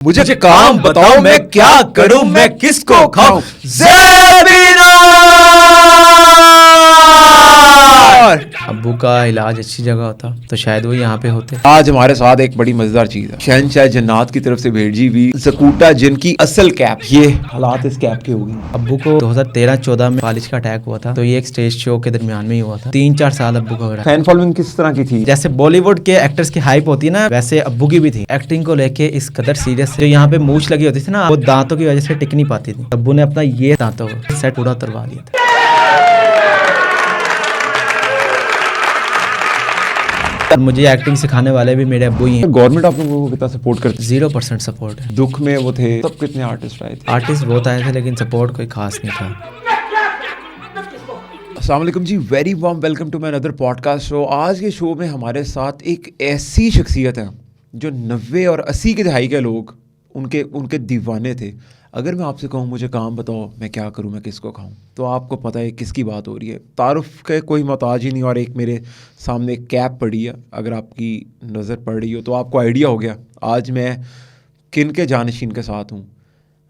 मुझे काम बताओ मैं क्या करूं, मैं किसको खाऊं। ज़ेबीनार! अब्बू का इलाज अच्छी जगह होता तो शायद वो यहाँ पे होते। आज हमारे साथ एक बड़ी मजेदार चीज है, शहंशाह जन्नात की तरफ से भेजी हुई ज़कूटा जिन की असल कैप। ये हालात इस कैप के होगी। अब्बू को 2013-14 में फालिज का अटैक हुआ था, तो ये एक स्टेज शो के दरमियान में ही हुआ था। 3-4 साल अब्बू का हो रहा। फैन फॉलोइंग किस तरह की थी? जैसे बॉलीवुड के एक्टर्स की हाइप होती है ना, वैसे अब्बू की भी थी। एक्टिंग को लेके इस कदर सीरियस थे। यहाँ पे मूछ लगी होती थी ना, वो दांतों की वजह से टिक नहीं पाती थी। अब्बू ने अपना ये दांतों को सेट पूरा उतरवा दिया था। मुझे एक्टिंग सिखाने वाले भी मेरे अब्बू ही हैं। गवर्नमेंट आप लोगों को कितना सपोर्ट करती? 0% सपोर्ट है। दुख में वो थे तब कितने आर्टिस्ट आए थे? आर्टिस्ट बहुत आए थे लेकिन सपोर्ट कोई खास नहीं था। अस्सलाम वालेकुम जी, very warm welcome to my another podcast show. आज के शो में हमारे साथ एक ऐसी शख्सियत है जो 90 और 80 की दहाई के लोग उनके दीवाने थे। अगर मैं आपसे कहूँ मुझे काम बताओ मैं क्या करूँ, मैं किसको खाऊँ, तो आपको पता है किसकी बात हो रही है। तारुफ के कोई मोहताज ही नहीं। और एक मेरे सामने कैप पड़ी है, अगर आपकी नज़र पड़ रही हो तो आपको आइडिया हो गया आज मैं किन के जानशीन के साथ हूँ।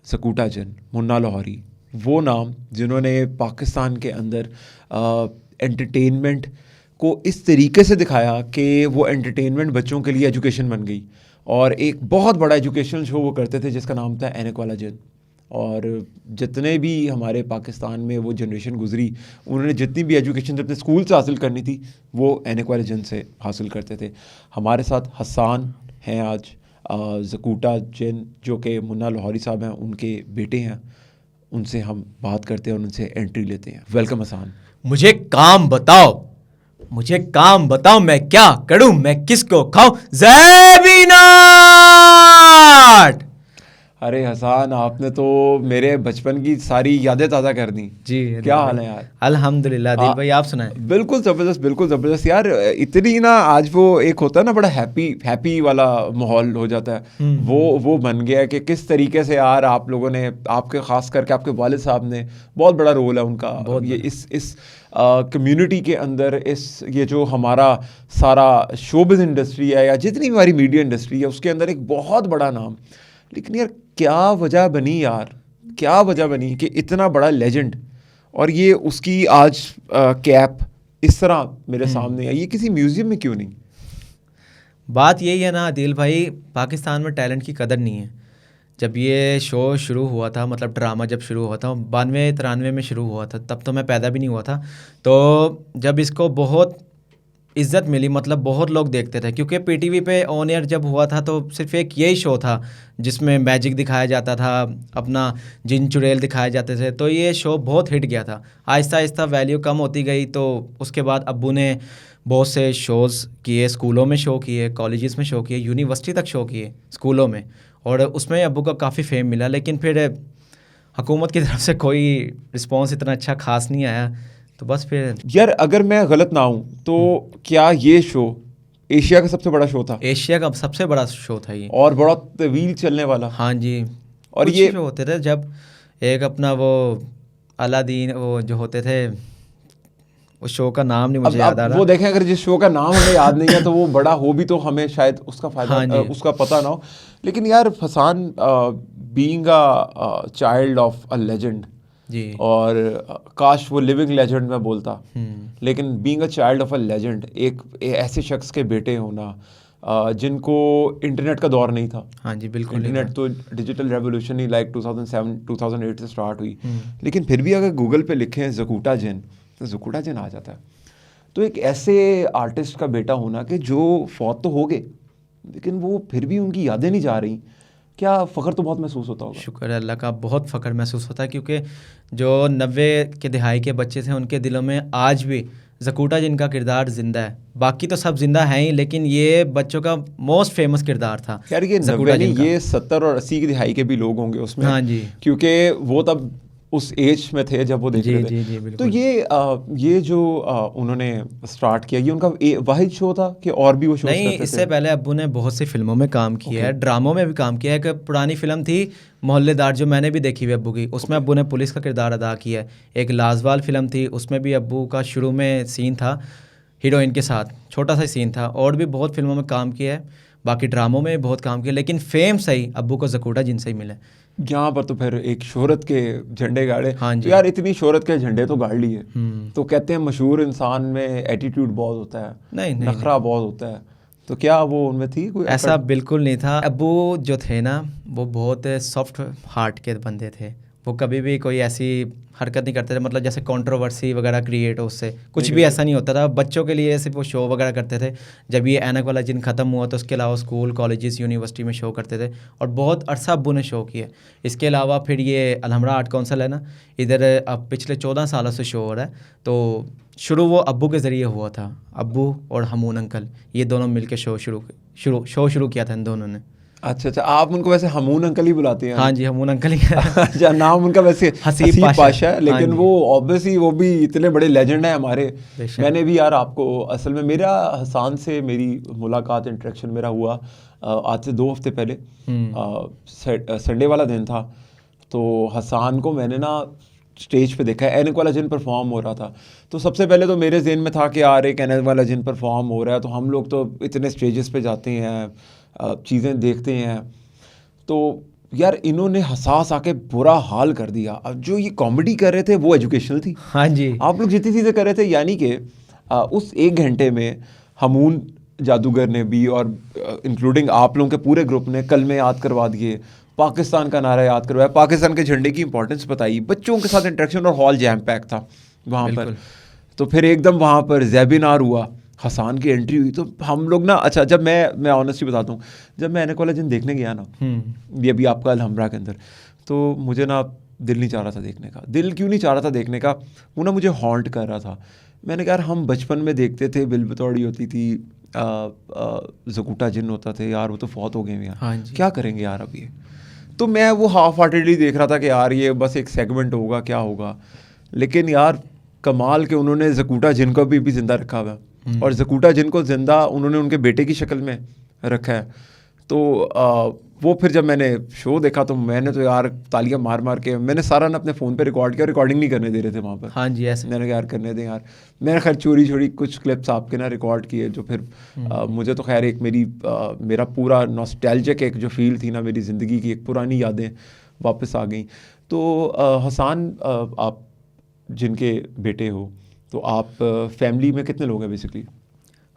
ज़कूटा जिन, मुन्ना लाहौरी, वो नाम जिन्होंने पाकिस्तान के अंदर एंटरटेनमेंट को इस तरीके से दिखाया कि वो एंटरटेनमेंट बच्चों के लिए एजुकेशन बन गई। और एक बहुत बड़ा एजुकेशनल शो वो करते थे जिसका नाम था एनक वाला जिन। और जितने भी हमारे पाकिस्तान में वो जनरेशन गुजरी, उन्होंने जितनी भी एजुकेशन अपने स्कूल से हासिल करनी थी वो एनक वाले जिन से हासिल करते थे। हमारे साथ हसन हैं आज, ज़कूटा जिन जो कि मुन्ना लाहौरी साहब हैं उनके बेटे हैं। उनसे हम बात करते हैं और उनसे एंट्री लेते हैं। वेलकम हसन। मुझे काम बताओ, मुझे काम बताओ मैं क्या करूं, मैं किसको खाऊं। ज़ेबीनार! अरे हसन, आपने तो मेरे बचपन की सारी यादें ताज़ा कर दी जी। क्या हाल है यार? अल्हम्दुलिल्लाह। दिल भाई आप सुनाएं। बिल्कुल ज़बरदस्त, बिल्कुल ज़बरदस्त यार। इतनी ना आज वो एक होता है ना बड़ा हैप्पी वाला माहौल हो जाता है। वो बन गया कि किस तरीके से यार आप लोगों ने, आपके ख़ास करके आपके वालिद साहब ने, बहुत बड़ा रोल है उनका ये इस कम्युनिटी के अंदर। ये जो हमारा सारा शोबिज़ इंडस्ट्री है या जितनी भी हमारी मीडिया इंडस्ट्री है उसके अंदर एक बहुत बड़ा नाम। लेकिन यार क्या वजह बनी यार, क्या वजह बनी कि इतना बड़ा लेजेंड और ये उसकी आज कैप इस तरह मेरे सामने है। ये किसी म्यूज़ियम में क्यों नहीं? बात यही है ना आदिल भाई, पाकिस्तान में टैलेंट की कदर नहीं है। जब ये शो शुरू हुआ था, मतलब ड्रामा जब शुरू हुआ था 92-93 में शुरू हुआ था, तब तो मैं पैदा भी नहीं हुआ था। तो जब इसको बहुत इज़्ज़त मिली, मतलब बहुत लोग देखते थे, क्योंकि पीटीवी पे ऑन एयर जब हुआ था तो सिर्फ एक यही शो था जिसमें मैजिक दिखाया जाता था, अपना जिन चुड़ैल दिखाए जाते थे। तो ये शो बहुत हिट गया था। आहिस्ता आहिस्ता वैल्यू कम होती गई, तो उसके बाद अब्बू ने बहुत से शोज़ किए, स्कूलों में शो किए, कॉलेजेस में शो किए, यूनिवर्सिटी तक शो किए स्कूलों में, और उसमें अब्बू का काफ़ी फेम मिला। लेकिन फिर हुकूमत की तरफ से कोई रिस्पॉन्स इतना अच्छा खास नहीं आया, तो बस फिर यार अगर मैं गलत ना हूँ तो क्या ये शो एशिया का सबसे बड़ा शो था? एशिया का सबसे बड़ा शो था ये, और बड़ा तवील चलने वाला। हाँ जी। और कुछ ये शो होते थे, जब एक अपना वो अलादीन वो जो होते थे, उस शो का नाम नहीं मुझे याद आ रहा। वो देखें, अगर जिस शो का नाम हमें याद नहीं है तो वो बड़ा हो भी तो हमें शायद उसका फायदा, हाँ उसका पता ना हो। लेकिन यार Hasan, being a child of a legend जी, और काश वो लिविंग लेजेंड में बोलता, लेकिन being a child of a legend, एक ऐसे शख्स के बेटे होना जिनको इंटरनेट का दौर नहीं था। हाँ जी, बिल्कुल। इंटरनेट तो डिजिटल रेवोल्यूशन ही लाइक 2007-2008 से स्टार्ट हुई, लेकिन फिर भी अगर गूगल पे लिखें ज़कूटा जिन तो ज़कूटा जिन आ जाता है। तो एक ऐसे आर्टिस्ट का बेटा होना कि जो फौत तो हो गए लेकिन वो फिर भी उनकी यादें नहीं जा रही, क्या फ़ख्र तो बहुत महसूस होता होगा। शुक्र है अल्लाह का, बहुत फ़ख्र महसूस होता है, क्योंकि जो 90 के दहाई के बच्चे थे उनके दिलों में आज भी ज़कूटा जिनका किरदार ज़िंदा है। बाकी तो सब ज़िंदा हैं ही, लेकिन ये बच्चों का मोस्ट फेमस किरदार था। यार ये 90 नहीं, ये 70 और 80 की दहाई के भी लोग होंगे उसमें। हाँ जी, क्योंकि वो तब उस एज में थे जब वो देख रहे थे। जी, तो ये जो उन्होंने स्टार्ट किया, ये उनका वाहिद शो था कि और भी वो शो नहीं? इससे पहले अब्बू ने बहुत सी फिल्मों में काम किया है, ड्रामों में भी काम किया है। एक पुरानी फिल्म थी मोहल्लेदार, जो मैंने भी देखी हुई अब्बू की, उसमें अब्बू ने पुलिस का किरदार अदा किया है। एक लाजवाल फिल्म थी, उसमें भी अब्बू का शुरू में सीन था हीरोइन के साथ, छोटा सा सीन था। और भी बहुत फिल्मों में काम किया है। बाकी ड्रामों में बहुत काम किया, लेकिन फेम सही अब्बू को ज़कूटा जिन से ही मिला। यहाँ पर तो फिर एक शोहरत के झंडे गाड़े। हाँ तो जी। यार इतनी शोहरत के झंडे तो गाड़ लिए। तो कहते हैं मशहूर इंसान में एटीट्यूड बहुत होता है, नहीं नखरा बहुत होता है, तो क्या वो उनमें थी कोई ऐसा बिल्कुल नहीं था। अब्बू जो थे ना वो बहुत सॉफ्ट हार्ट के बंदे थे, वो कभी भी कोई ऐसी हरकत नहीं करते थे, मतलब जैसे कंट्रोवर्सी वगैरह क्रिएट हो उससे कुछ भी ऐसा नहीं होता था। बच्चों के लिए सिर्फ वो शो वगैरह करते थे। जब ये ऐनक वाला जिन ख़त्म हुआ तो उसके अलावा स्कूल कॉलेजेस यूनिवर्सिटी में शो करते थे, और बहुत अरसा अब्बू ने शो किया। इसके अलावा फिर ये अलहमरा आर्ट काउंसिल है ना, इधर अब पिछले 14 सालों से शो हो रहा है। तो शुरू वो अब्बू के ज़रिए हुआ था, अब्बू और हमून अंकल ये दोनों मिलकर शो शुरू किया था इन दोनों ने। अच्छा, आप उनको वैसे हमून अंकल ही बुलाते हैं? हाँ जी, हमून अंकल ही। अच्छा, नाम उनका वैसे हसीब पाशा है, लेकिन वो ऑब्वियसली वो भी इतने बड़े लेजेंड हैं हमारे। मैंने भी यार आपको असल में मेरा हसान से मेरी मुलाकात इंटरेक्शन मेरा हुआ आज से 2 हफ्ते पहले। संडे वाला दिन था, तो हसान को मैंने ना स्टेज पे देखा है, ऐनक वाला जिन परफॉर्म हो रहा था। तो सबसे पहले तो मेरे ज़हन में था कि यार एक ऐनक वाला जिन परफॉर्म हो रहा है, तो हम लोग तो इतने स्टेजेस पे जाते हैं, चीज़ें देखते हैं, तो यार इन्होंने हसास आके बुरा हाल कर दिया। अब जो ये कॉमेडी कर रहे थे वो एजुकेशनल थी। हाँ जी, आप लोग जितनी चीज़ें कर रहे थे, यानी कि उस 1 घंटे में हमून जादूगर ने भी और इंक्लूडिंग आप लोगों के पूरे ग्रुप ने कलमे याद करवा दिए, पाकिस्तान का नारा याद करवाया, पाकिस्तान के झंडे की इंपॉर्टेंस बताई, बच्चों के साथ इंटरेक्शन, और हॉल जैम पैक था वहाँ पर। तो फिर एकदम वहाँ पर वेबिनार हुआ, हसान की एंट्री हुई, तो हम लोग ना, अच्छा जब मैं ऑनेस्टली बताता हूँ, जब मैं ऐनक वाला जिन देखने गया ना ये अभी आपका अलहमरा के अंदर, तो मुझे ना दिल नहीं चाह रहा था देखने का। दिल क्यों नहीं चाह रहा था देखने का? वो ना मुझे हॉन्ट कर रहा था। मैंने कहा यार हम बचपन में देखते थे, बिल बतौड़ी होती थी, ज़कूटा जिन होता थे यार, वो तो फौत हो गए हैं यार। हाँ क्या करेंगे यार अब ये? तो मैं वो हाफ हार्टेडली देख रहा था कि यार ये बस एक सेगमेंट होगा, क्या होगा। लेकिन यार कमाल के उन्होंने ज़कूटा जिन को भी ज़िंदा रखा हुआ, और ज़कूटा जिन को ज़िंदा उन्होंने उनके बेटे की शक्ल में रखा है। तो वो फिर जब मैंने शो देखा तो मैंने तो यार तालियां मार मार के, मैंने सारा ना अपने फ़ोन पे रिकॉर्ड किया, रिकॉर्डिंग नहीं करने दे रहे थे वहाँ पर। हाँ जी, ऐसे मैंने कहा यार करने दें यार। मैंने खैर चोरी छोड़ी कुछ क्लिप्स आपके ना रिकॉर्ड किए, जो फिर मुझे तो खैर एक मेरा पूरा नॉस्टैल्जिक एक जो फील थी ना, मेरी ज़िंदगी की एक पुरानी यादें वापस आ गई। तो हसान, आप जिनके बेटे हो, तो आप फैमिली में कितने लोग हैं बेसिकली?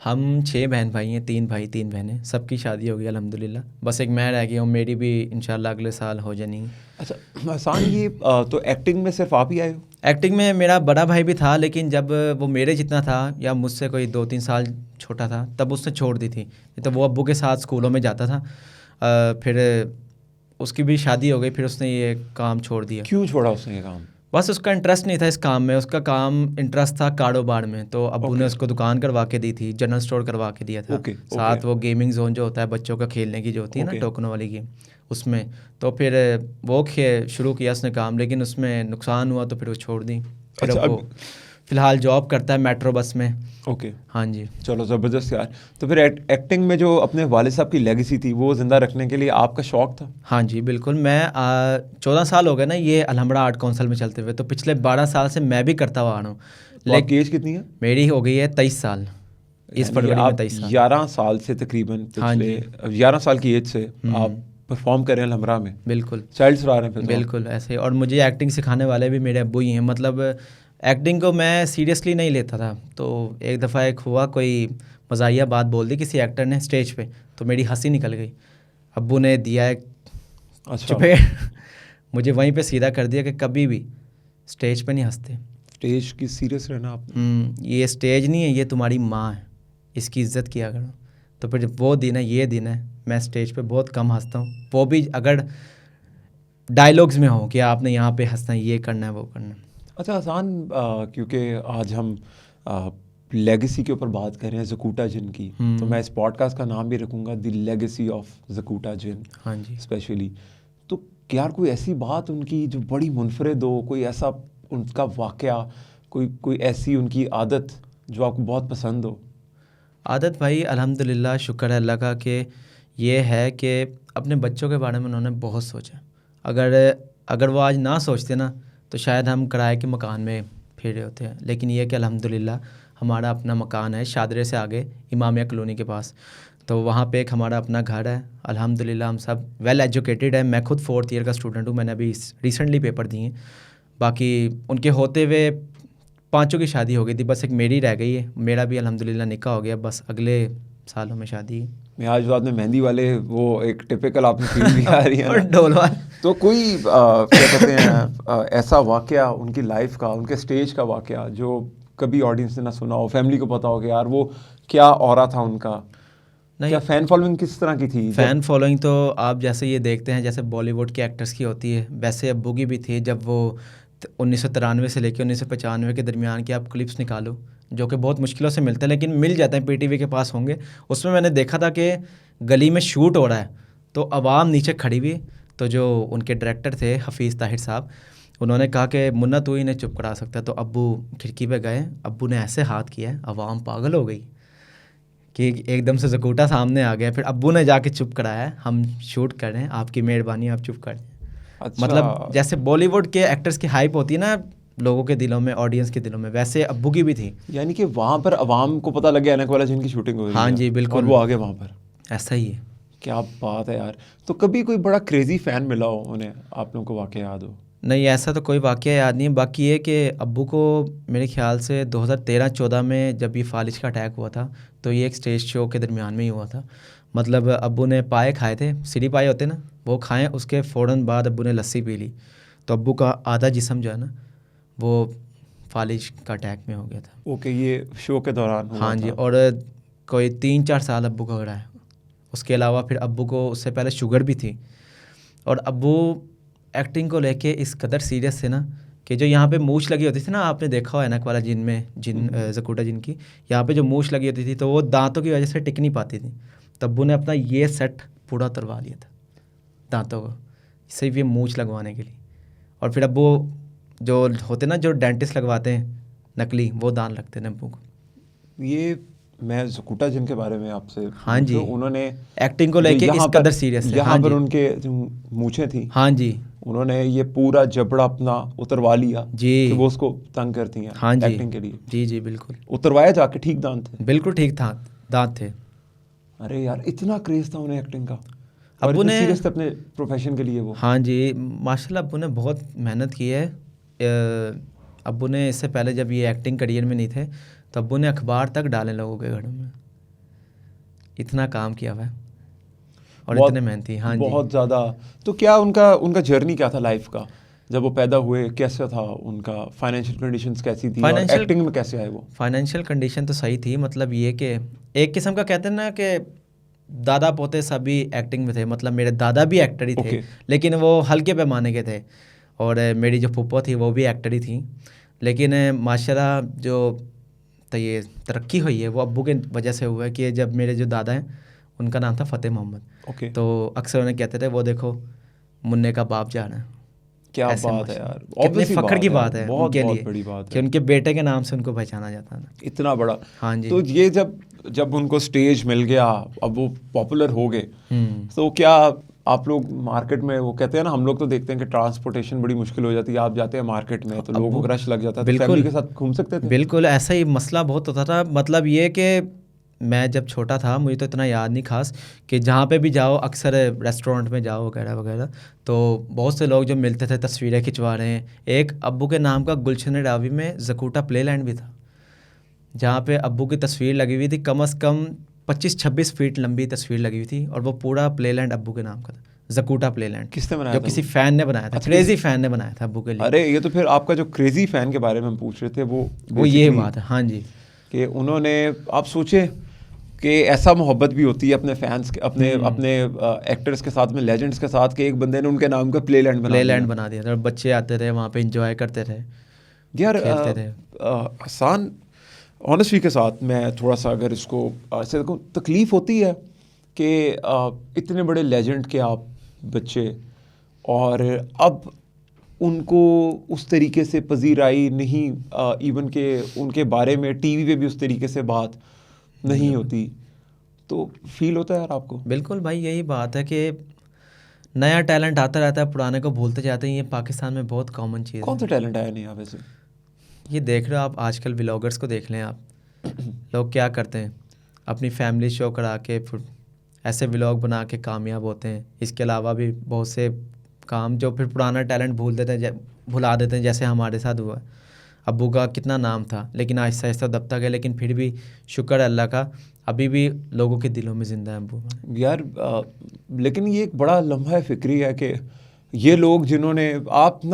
हम 6 बहन भाई हैं, 3 भाई 3 बहनें, सबकी शादी हो गई अल्हम्दुलिल्लाह। बस एक मैं रह गई हूँ, मेरी भी इंशाल्लाह अगले साल हो जानी। अच्छा हसान, ये तो एक्टिंग में सिर्फ आप ही आए हो? एक्टिंग में मेरा बड़ा भाई भी था, लेकिन जब वो मेरे जितना था या मुझसे कोई 2-3 साल छोटा था तब उसने छोड़ दी थी। तो वो अब्बू के साथ स्कूलों में जाता था। फिर उसकी भी शादी हो गई, फिर उसने ये काम छोड़ दिया। क्यों छोड़ा उसने ये काम? बस उसका इंटरेस्ट नहीं था इस काम में, उसका काम इंटरेस्ट था कारोबार में। तो अब्बू ने उसको दुकान करवा के दी थी, जनरल स्टोर करवा के दिया था। साथ वो गेमिंग जोन जो होता है बच्चों का खेलने की जो होती है ना, टोकनों वाली गेम, उसमें। तो फिर वो शुरू किया उसने काम, लेकिन उसमें नुकसान हुआ तो फिर वो छोड़ दी। फिर अच्छा, वो फिलहाल जॉब करता है मेट्रो बस में। ओके, हाँ जी, चलो ज़बरदस्त यार। तो फिर एक्टिंग में जो अपने वालिद साहब की लेगेसी थी वो ज़िंदा रखने के लिए आपका शौक़ था? हाँ जी बिल्कुल। मैं 14 साल हो गए ना ये अलहमरा आर्ट काउंसिल में चलते हुए, तो पिछले 12 साल से मैं भी करता हुआ आ रहा हूँ। तो आपकी एज कितनी है? मेरी हो गई है 23 साल, इस फरवरी में 23 साल। 11 साल से तकरीबन, पिछले 11 साल की एज से आप परफॉर्म कर रहे हैं अलहमरा में? बिल्कुल, चाइल्ड स्टार हैं फिर? बिल्कुल ऐसे। और मुझे एक्टिंग सिखाने वाले भी मेरे अब्बू ही हैं। मतलब एक्टिंग को मैं सीरियसली नहीं लेता था, तो एक दफ़ा एक हुआ, कोई मज़ाहिया बात बोल दी किसी एक्टर ने स्टेज पे, तो मेरी हंसी निकल गई। अब्बू ने दिया एक चुपे मुझे वहीं पे सीधा कर दिया कि कभी भी स्टेज पे नहीं हंसते। स्टेज की सीरियस रहना आप? ये स्टेज नहीं है, ये तुम्हारी माँ है, इसकी इज्जत किया करो। तो फिर वो दिन है, ये दिन है, मैं स्टेज पे बहुत कम हंसता हूँ, वो भी अगर डायलॉग्स में हो कि आपने यहाँ पे हंसना है, ये करना है, वो करना है। अच्छा हसान, क्योंकि आज हम लेगेसी के ऊपर बात कर रहे हैं ज़कूटा जिन की, तो मैं इस पॉडकास्ट का नाम भी रखूँगा द लेगेसी ऑफ ज़कूटा जिन। हाँ जी, स्पेशली तो यार कोई ऐसी बात उनकी जो बड़ी मुनफरिद हो, कोई ऐसा उनका वाक़या, कोई ऐसी उनकी आदत जो आपको बहुत पसंद हो? आदत भाई अल्हम्दुलिल्लाह, शुक्र है अल्लाह का कि ये है कि अपने बच्चों के बारे में उन्होंने बहुत सोचा। अगर वो आज ना सोचते ना तो शायद हम किराए के मकान में फिर रहे होते हैं। लेकिन ये कि अल्हम्दुलिल्लाह हमारा अपना मकान है शादरे से आगे इमामिया कॉलोनी के पास। तो वहाँ पे एक हमारा अपना घर है, अल्हम्दुलिल्लाह हम सब वेल एजुकेटेड है। मैं खुद 4th ईयर का स्टूडेंट हूँ, मैंने अभी रिसेंटली पेपर दिए हैं। बाकी उनके होते हुए 5 की शादी हो गई थी, बस एक मेरी रह गई है। मेरा भी अल्हम्दुलिल्लाह निकाह हो गया, बस अगले सालों में शादी है। मैं आज बाद में मेहंदी वाले वो एक टिपिकल आपकी फील भी आ रही है और ना। ढोल वाले। तो कोई क्या कहते हैं ऐसा वाकया उनकी लाइफ का, उनके स्टेज का वाकया जो कभी ऑडियंस ने ना सुना हो, फैमिली को पता हो कि यार वो क्या ऑरा था उनका, क्या फ़ैन फॉलोइंग किस तरह की थी? फ़ैन फॉलोइंग तो आप जैसे ये देखते हैं जैसे बॉलीवुड के एक्टर्स की होती है, वैसे अब्बू की भी थी। जब वो 1993 से लेकर 1995 के दरमियान की आप क्लिप्स निकालो, जो कि बहुत मुश्किलों से मिलते हैं लेकिन मिल जाते हैं, पीटीवी के पास होंगे। उसमें मैंने देखा था कि गली में शूट हो रहा है तो आवाम नीचे खड़ी हुई, तो जो उनके डायरेक्टर थे हफीज़ ताहिर साहब, उन्होंने कहा कि मुन्ना तू इन्हें चुप करा सकता है। तो अब्बू खिड़की पे गए, अब्बू ने ऐसे हाथ किया, आवाम पागल हो गई कि एकदम से जकूटा सामने आ गया। फिर अब्बू ने जाके चुप कराया, हम शूट कर रहे हैं, आपकी मेहरबानी, आप चुप कर दें। अच्छा। मतलब जैसे बॉलीवुड के एक्टर्स की हाइप होती है ना लोगों के दिलों में, ऑडियंस के दिलों में, वैसे अब्बू की भी थी। यानी कि वहाँ पर अवाम को पता लग गया अनक वाला जिनकी शूटिंग हो रही हाँ है, जी बिल्कुल, और वो आ गए वहाँ पर। ऐसा ही है। क्या बात है यार। तो कभी कोई बड़ा क्रेजी फ़ैन मिला हो उन्हें, आप लोगों को वाकया याद हो? नहीं, ऐसा तो कोई वाकया याद नहीं है। बाकी ये कि अब्बू को मेरे ख्याल से 2013-14 में जब ये फालिज का अटैक हुआ था, तो ये एक स्टेज शो के दरमियान में ही हुआ था। मतलब अब्बू ने पाए खाए थे, सीढ़ी पाए होते ना, वो खाएं, उसके फ़ौरन बाद अब्बू ने लस्सी पी ली, तो अब्बू का आधा जिस्म जो है ना वो फालिज का अटैक में हो गया था। ओके, ये शो के दौरान हुआ हाँ जी, था। और कोई 3-4 साल अब्बू का रहा है। उसके अलावा फिर अब्बू को उससे पहले शुगर भी थी। और अब्बू एक्टिंग को लेके इस कदर सीरियस थे ना कि जो यहाँ पे मूछ लगी होती थी ना, आपने देखा हो ऐनक वाला जिन में, जिन जकूटा जिन की, यहाँ पे जो मूछ लगी होती थी तो वो दांतों की वजह से टिक नहीं पाती थी। तो अब्बू ने अपना ये सेट पूरा उतरवा लिया था दांतों को, सिर्फ ये मूछ लगवाने के लिए। और फिर अब्बू जो होते ना, जो डेंटिस्ट लगवाते हैं नकली, वो दांत लगते हैं अब्बू को। ये मैं जकूटा जिनके बारे में आपसे हाँ जी, उन्होंने एक्टिंग को लेके इस कदर सीरियस है। यहाँ हाँ पर जी, उनके जो मूछें थी, हाँ जी उन्होंने ये पूरा जबड़ा अपना उतरवा लिया जी, कि वो उसको तंग करती हैं हाँ जी एक्टिंग के लिए। जी जी बिल्कुल, उतरवाया जाके ठीक दांत थे? बिल्कुल ठीक था, दांत थे। अरे यार, इतना क्रेज था उन्हें एक्टिंग का, और अब्बू इतने ने, सीरियस थे अपने प्रोफेशन के लिए वो। हाँ जी माशाल्लाह, अब्बू ने बहुत मेहनत की है। अब्बू ने इससे पहले जब ये एक्टिंग करियर में नहीं थे तो अब्बू ने अखबार तक डाले लोगों के घरों में, इतना काम किया हुआ है और इतने मेहनती। हाँ जी, बहुत ज़्यादा। तो क्या उनका उनका जर्नी क्या था लाइफ का, जब वो पैदा हुए कैसा था उनका, फाइनेंशियल कंडीशंस कैसी थी, और एक्टिंग में कैसे आए वो? फाइनेंशियल कंडीशन तो सही थी। मतलब ये कि एक किस्म का कहते हैं ना कि दादा पोते सभी एक्टिंग में थे। मतलब मेरे दादा भी एक्टर ही थे, लेकिन वो हल्के पैमाने के थे, और मेरी जो फूफा थी वो भी एक्टर ही थी। लेकिन माशाल्लाह जो ये तरक्की हुई है वो अब्बू के वजह से हुआ है कि जब मेरे जो दादा हैं उनका नाम था फ़तेह मोहम्मद, तो अक्सर उन्हें कहते थे वो देखो मुन्ने का बाप जान है। क्या बात है यार, कितनी फ़ख्र की बात है बहुत उनके बहुत लिए बड़ी बात कि उनके बेटे के नाम से उनको पहचाना जाता है, इतना बड़ा। हाँ जी। तो ये जब उनको स्टेज मिल गया, अब वो पॉपुलर हो गए, तो क्या आप लोग मार्केट में, वो कहते हैं ना, हम लोग तो देखते हैं कि ट्रांसपोर्टेशन बड़ी मुश्किल हो जाती है, आप जाते हैं मार्केट में तो लोगों को रश लग जाता है, तो फैमिली के साथ घूम सकते थे? बिल्कुल ऐसा ही मसला बहुत होता था। मतलब ये कि मैं जब छोटा था, मुझे तो इतना याद नहीं खास, कि जहाँ पे भी जाओ, अक्सर रेस्टोरेंट में जाओ वगैरह वगैरह, तो बहुत से लोग जो मिलते थे तस्वीरें खिंचवा रहे हैं। एक अब्बू के नाम का गुलशन रावी में जकूटा प्ले लैंड भी था, जहाँ पे अब्बू की तस्वीर लगी हुई थी, कम से कम 25-26 फीट लंबी तस्वीर लगी हुई थी, और वो पूरा प्ले लैंड अब्बू के नाम का था, जकूटा प्ले लैंड। किसने बनाया जो था? किसी फ़ैन ने बनाया था, क्रेजी फ़ैन ने बनाया था अब्बू के लिए। अरे ये तो फिर आपका जो क्रेजी फ़ैन के बारे में हम पूछ रहे थे वो ये बात है। हाँ जी, कि उन्होंने, आप सोचे कि ऐसा मोहब्बत भी होती है अपने फैंस के, अपने एक्टर्स के साथ में, लेजेंड्स के साथ, कि एक बंदे ने उनके नाम का प्ले लैंड बना दिया था, और बच्चे आते थे वहाँ पे एंजॉय करते थे यार। खेलते थे। आसान ऑनेस्टी के साथ मैं थोड़ा सा अगर इसको ऐसे देखूँ, तकलीफ़ होती है कि इतने बड़े लेजेंड के आप बच्चे, और अब उनको उस तरीके से पजीराई नहीं, इवन के उनके बारे में टीवी पे भी उस तरीके से बात नहीं होती, तो फील होता है यार आपको? बिल्कुल भाई, यही बात है कि नया टैलेंट आता रहता है, पुराने को भूलते जाते हैं। ये पाकिस्तान में बहुत कॉमन चीज़ है। कौन सा टैलेंट आया नहीं वैसे? ये देख रहे हो आप, आजकल व्लॉगर्स को देख लें आप, लोग क्या करते हैं, अपनी फैमिली शो करा के फिर ऐसे व्लॉग बना के कामयाब होते हैं। इसके अलावा भी बहुत से काम जो फिर पुराना टैलेंट भुला देते हैं, जैसे हमारे साथ हुआ। अब्बू का कितना नाम था, लेकिन आहिस्ता आहिस्ता दबता गया, लेकिन फिर भी शुक्र है अल्लाह का, अभी भी लोगों के दिलों में ज़िंदा है अब्बू हमारे। यार लेकिन ये एक बड़ा लम्हा फिक्री है कि ये लोग जिन्होंने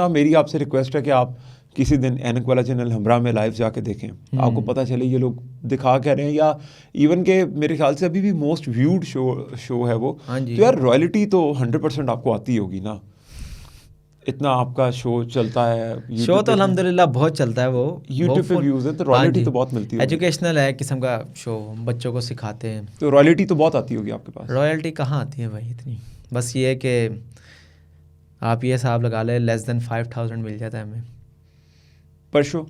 मेरी आपसे रिक्वेस्ट है कि आप किसी दिन ऐनक वाला चैनल हमरा में लाइव जाके देखें, आपको पता चले ये लोग दिखा क्या रहे हैं। या इवन के मेरे ख्याल से अभी भी मोस्ट व्यूड शो है वो। हाँ जी। तो यार रॉयल्टी तो 100% आपको आती होगी ना, इतना आपका शो चलता है। शो तो अल्हम्दुलिल्लाह बहुत चलता है, वो यूट्यूब पे व्यूज है तो रॉयल्टी तो बहुत मिलती है। एजुकेशनल है किस्म का शो, बच्चों को सिखाते हैं, तो रॉयल्टी तो बहुत आती होगी आपके पास। रॉयल्टी कहाँ आती है भाई इतनी, बस ये है कि आप ये हिसाब लगा ले, लेस देन 5000 मिल जाता है हमें पर शो।